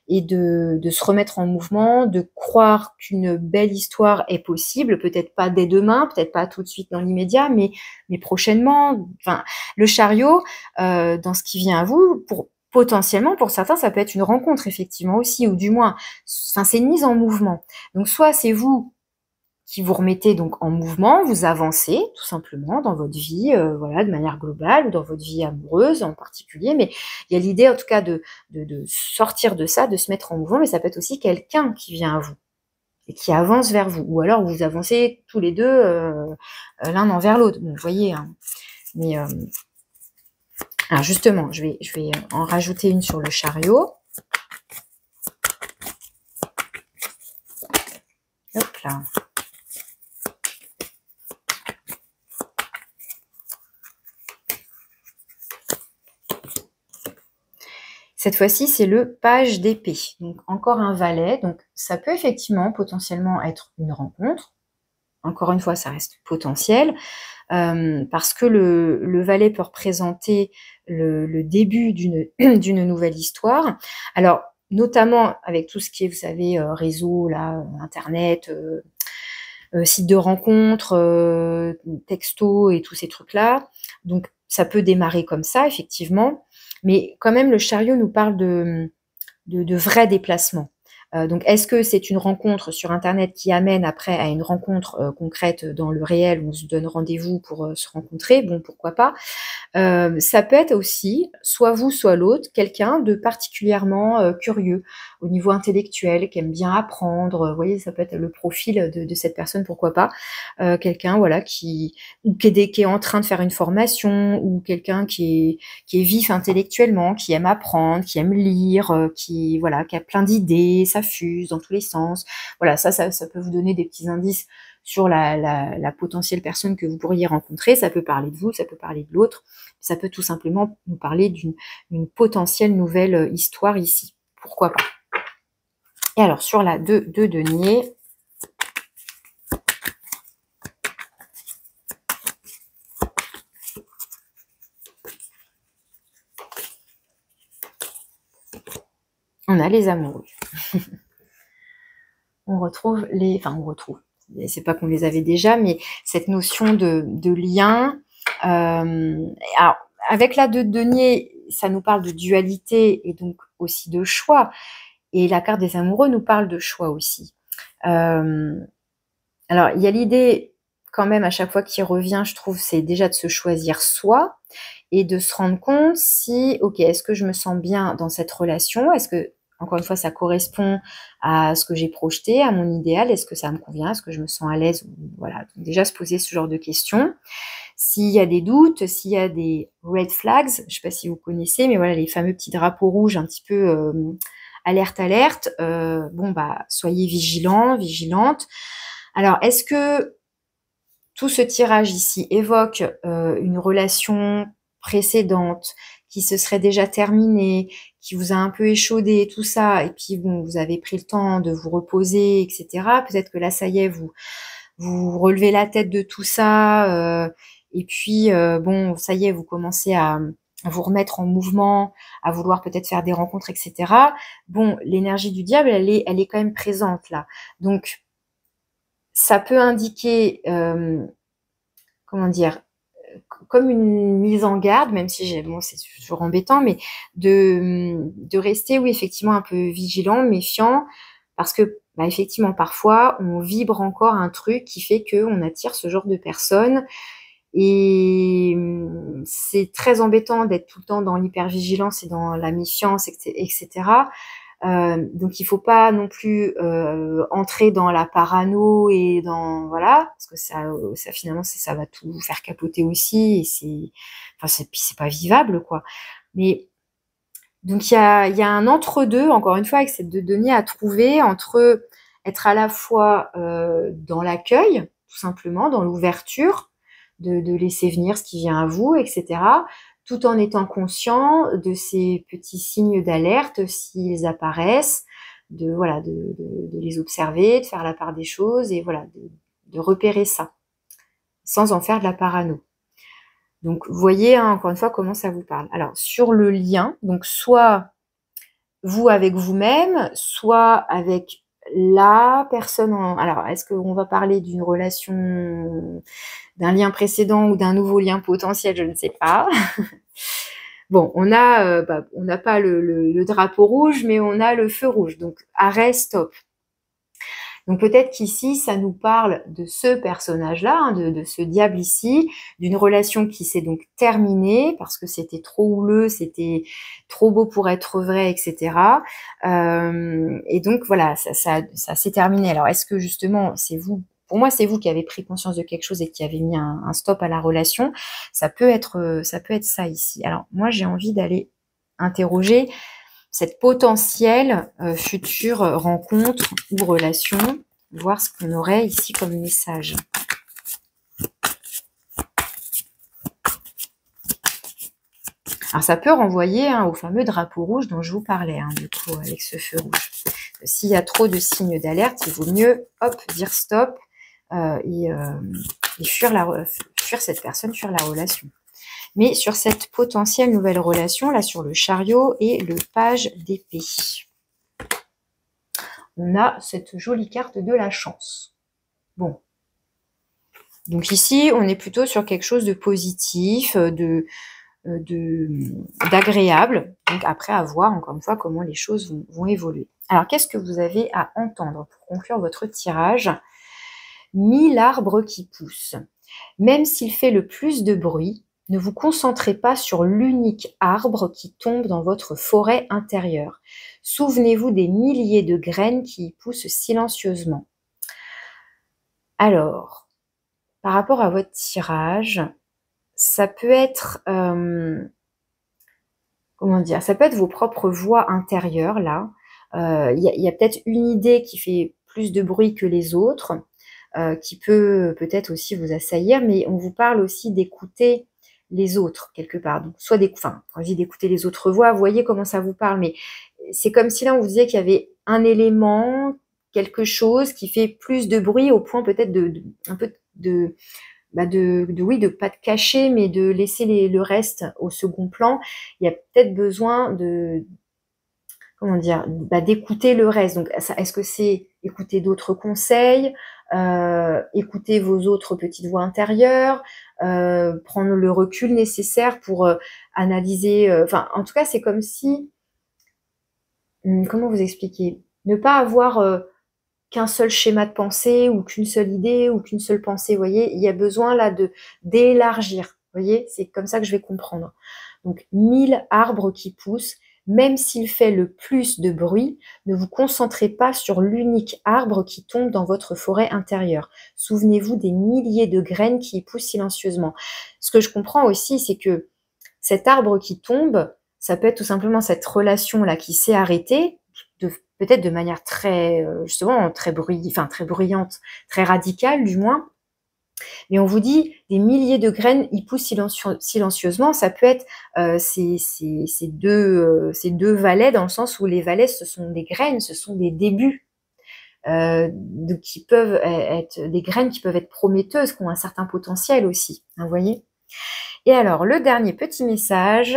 et de se remettre en mouvement, de croire qu'une belle histoire est possible, peut-être pas dès demain, peut-être pas tout de suite dans l'immédiat, mais prochainement. Enfin, le chariot, dans ce qui vient à vous, potentiellement, pour certains, ça peut être une rencontre, effectivement, aussi, ou du moins, enfin, c'est une mise en mouvement. Donc, soit c'est vous qui vous remettez donc en mouvement, vous avancez tout simplement dans votre vie, voilà, de manière globale, ou dans votre vie amoureuse en particulier, mais il y a l'idée en tout cas de sortir de ça, de se mettre en mouvement, mais ça peut être aussi quelqu'un qui vient à vous et qui avance vers vous, ou alors vous avancez tous les deux l'un envers l'autre. Bon, vous voyez, hein. Mais alors justement, je vais en rajouter une sur le chariot. Hop là. Cette fois-ci, c'est le page d'épée. Donc, encore un valet. Donc, ça peut effectivement, potentiellement, être une rencontre. Encore une fois, ça reste potentiel. Parce que le valet peut représenter le début d'une nouvelle histoire. Alors, notamment avec tout ce qui est, vous savez, réseau, là, Internet, site de rencontres, texto et tous ces trucs-là. Donc, ça peut démarrer comme ça, effectivement. Mais quand même, le chariot nous parle de vrais déplacements. Donc, est-ce que c'est une rencontre sur Internet qui amène après à une rencontre concrète dans le réel où on se donne rendez-vous pour se rencontrer? Bon, pourquoi pas. Ça peut être aussi, soit vous, soit l'autre, quelqu'un de particulièrement curieux au niveau intellectuel, qui aime bien apprendre. Vous voyez, ça peut être le profil de cette personne, pourquoi pas. Quelqu'un, voilà, qui est en train de faire une formation, ou quelqu'un qui est vif intellectuellement, qui aime apprendre, qui aime lire, qui a plein d'idées, ça fuse dans tous les sens. Voilà, ça peut vous donner des petits indices sur la potentielle personne que vous pourriez rencontrer. Ça peut parler de vous, ça peut parler de l'autre, ça peut tout simplement nous parler d'une potentielle nouvelle histoire ici. Pourquoi pas. Et alors, sur la 2 de denier, on a les amoureux. On retrouve c'est pas qu'on les avait déjà, mais cette notion de lien. Alors, avec la 2 de denier, ça nous parle de dualité et donc aussi de choix. Et la carte des amoureux nous parle de choix aussi. Alors, il y a l'idée, quand même, à chaque fois qui revient, je trouve, c'est déjà de se choisir soi et de se rendre compte si, ok, est-ce que je me sens bien dans cette relation? Est-ce que, encore une fois, ça correspond à ce que j'ai projeté, à mon idéal? Est-ce que ça me convient? Est-ce que je me sens à l'aise? Voilà, donc déjà se poser ce genre de questions. S'il y a des doutes, s'il y a des red flags, je ne sais pas si vous connaissez, mais voilà, les fameux petits drapeaux rouges un petit peu alerte, alerte, bon, bah, soyez vigilants, vigilantes. Alors, est-ce que tout ce tirage ici évoque une relation précédente qui se serait déjà terminée, qui vous a un peu échaudé, tout ça, et puis bon, vous avez pris le temps de vous reposer, etc. Peut-être que là, ça y est, vous relevez la tête de tout ça, et puis bon, ça y est, vous commencez à vous remettre en mouvement, à vouloir peut-être faire des rencontres, etc. Bon, l'énergie du diable, elle est quand même présente là. Donc, ça peut indiquer, comment dire, comme une mise en garde, même si bon, c'est toujours embêtant, mais de rester, oui, effectivement, un peu vigilant, méfiant, parce que, bah, effectivement, parfois, on vibre encore un truc qui fait qu'on attire ce genre de personnes. Et c'est très embêtant d'être tout le temps dans l'hypervigilance et dans la méfiance, etc. Donc il faut pas non plus entrer dans la parano et dans voilà, parce que ça finalement ça va tout vous faire capoter aussi, et c'est pas vivable quoi. Mais donc il y a un entre-deux, encore une fois, avec ces deux deniers à trouver entre être à la fois dans l'accueil, tout simplement, dans l'ouverture, de laisser venir ce qui vient à vous, etc., tout en étant conscient de ces petits signes d'alerte s'ils apparaissent, voilà, de les observer, de faire la part des choses, et voilà, de repérer ça, sans en faire de la parano. Donc, vous voyez, hein, encore une fois, comment ça vous parle. Alors, sur le lien, donc soit vous avec vous-même, soit avec la personne Alors, est-ce qu'on va parler d'une relation, d'un lien précédent ou d'un nouveau lien potentiel? Je ne sais pas. Bon, on n'a pas le drapeau rouge, mais on a le feu rouge. Donc, arrêt, stop. Donc peut-être qu'ici, ça nous parle de ce personnage-là, hein, de ce diable ici, d'une relation qui s'est donc terminée parce que c'était trop houleux, c'était trop beau pour être vrai, etc. Et donc voilà, ça s'est terminé. Alors est-ce que justement, c'est vous, pour moi, c'est vous qui avez pris conscience de quelque chose et qui avez mis un stop à la relation? Ça peut être ça ici. Alors moi, j'ai envie d'aller interroger cette potentielle future rencontre ou relation, voir ce qu'on aurait ici comme message. Alors ça peut renvoyer au fameux drapeau rouge dont je vous parlais, du coup, avec ce feu rouge. S'il y a trop de signes d'alerte, il vaut mieux, hop, dire stop et fuir cette personne, fuir la relation. Mais sur cette potentielle nouvelle relation, là sur le chariot et le page d'épée, on a cette jolie carte de la chance. Bon. Donc ici, on est plutôt sur quelque chose de positif, d'agréable. Donc après, à voir, encore une fois, comment les choses vont évoluer. Alors, qu'est-ce que vous avez à entendre pour conclure votre tirage? 1000 arbres qui poussent. Même s'il fait le plus de bruit, ne vous concentrez pas sur l'unique arbre qui tombe dans votre forêt intérieure. Souvenez-vous des milliers de graines qui y poussent silencieusement. Alors, par rapport à votre tirage, ça peut être, comment dire, ça peut être vos propres voix intérieures, là. Il y a peut-être une idée qui fait plus de bruit que les autres, qui peut peut-être aussi vous assaillir, mais on vous parle aussi d'écouter les autres, quelque part. Donc, soit quand je dis d'écouter les autres voix, vous voyez comment ça vous parle, mais c'est comme si là, on vous disait qu'il y avait un élément, quelque chose qui fait plus de bruit au point peut-être un peu de pas de cacher, mais de laisser le reste au second plan. Il y a peut-être besoin d'écouter le reste. Donc, est-ce que c'est écouter d'autres conseils, écouter vos autres petites voix intérieures, prendre le recul nécessaire pour analyser. En tout cas, c'est comme si, comment vous expliquer, ne pas avoir qu'un seul schéma de pensée ou qu'une seule idée ou qu'une seule pensée, vous voyez, il y a besoin là d'élargir, vous voyez, c'est comme ça que je vais comprendre. Donc 1000 arbres qui poussent, même s'il fait le plus de bruit, ne vous concentrez pas sur l'unique arbre qui tombe dans votre forêt intérieure. Souvenez-vous des milliers de graines qui y poussent silencieusement. Ce que je comprends aussi, c'est que cet arbre qui tombe, ça peut être tout simplement cette relation-là qui s'est arrêtée, peut-être de manière très, justement, très bruyante, très radicale du moins. Mais on vous dit des milliers de graines, ils poussent silencieusement. Ça peut être ces deux valets, dans le sens où les valets, ce sont des graines, ce sont des débuts. Qui peuvent être des graines qui peuvent être prometteuses, qui ont un certain potentiel aussi, hein, vous voyez. Et alors, le dernier petit message,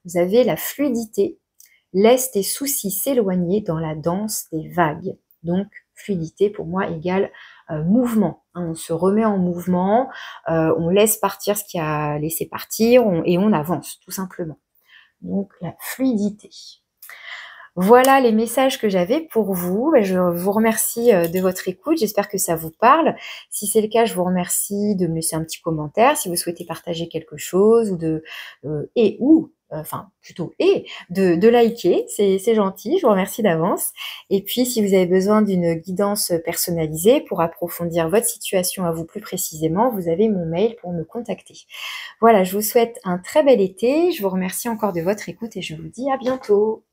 vous avez la fluidité. Laisse tes soucis s'éloigner dans la danse des vagues. Donc, fluidité, pour moi, égale mouvement. Hein, on se remet en mouvement, on laisse partir ce qui a laissé partir, et on avance, tout simplement. Donc, la fluidité. Voilà les messages que j'avais pour vous. Je vous remercie de votre écoute. J'espère que ça vous parle. Si c'est le cas, je vous remercie de me laisser un petit commentaire si vous souhaitez partager quelque chose, ou de de liker. C'est gentil. Je vous remercie d'avance. Et puis, si vous avez besoin d'une guidance personnalisée pour approfondir votre situation à vous plus précisément, vous avez mon mail pour me contacter. Voilà, je vous souhaite un très bel été. Je vous remercie encore de votre écoute et je vous dis à bientôt.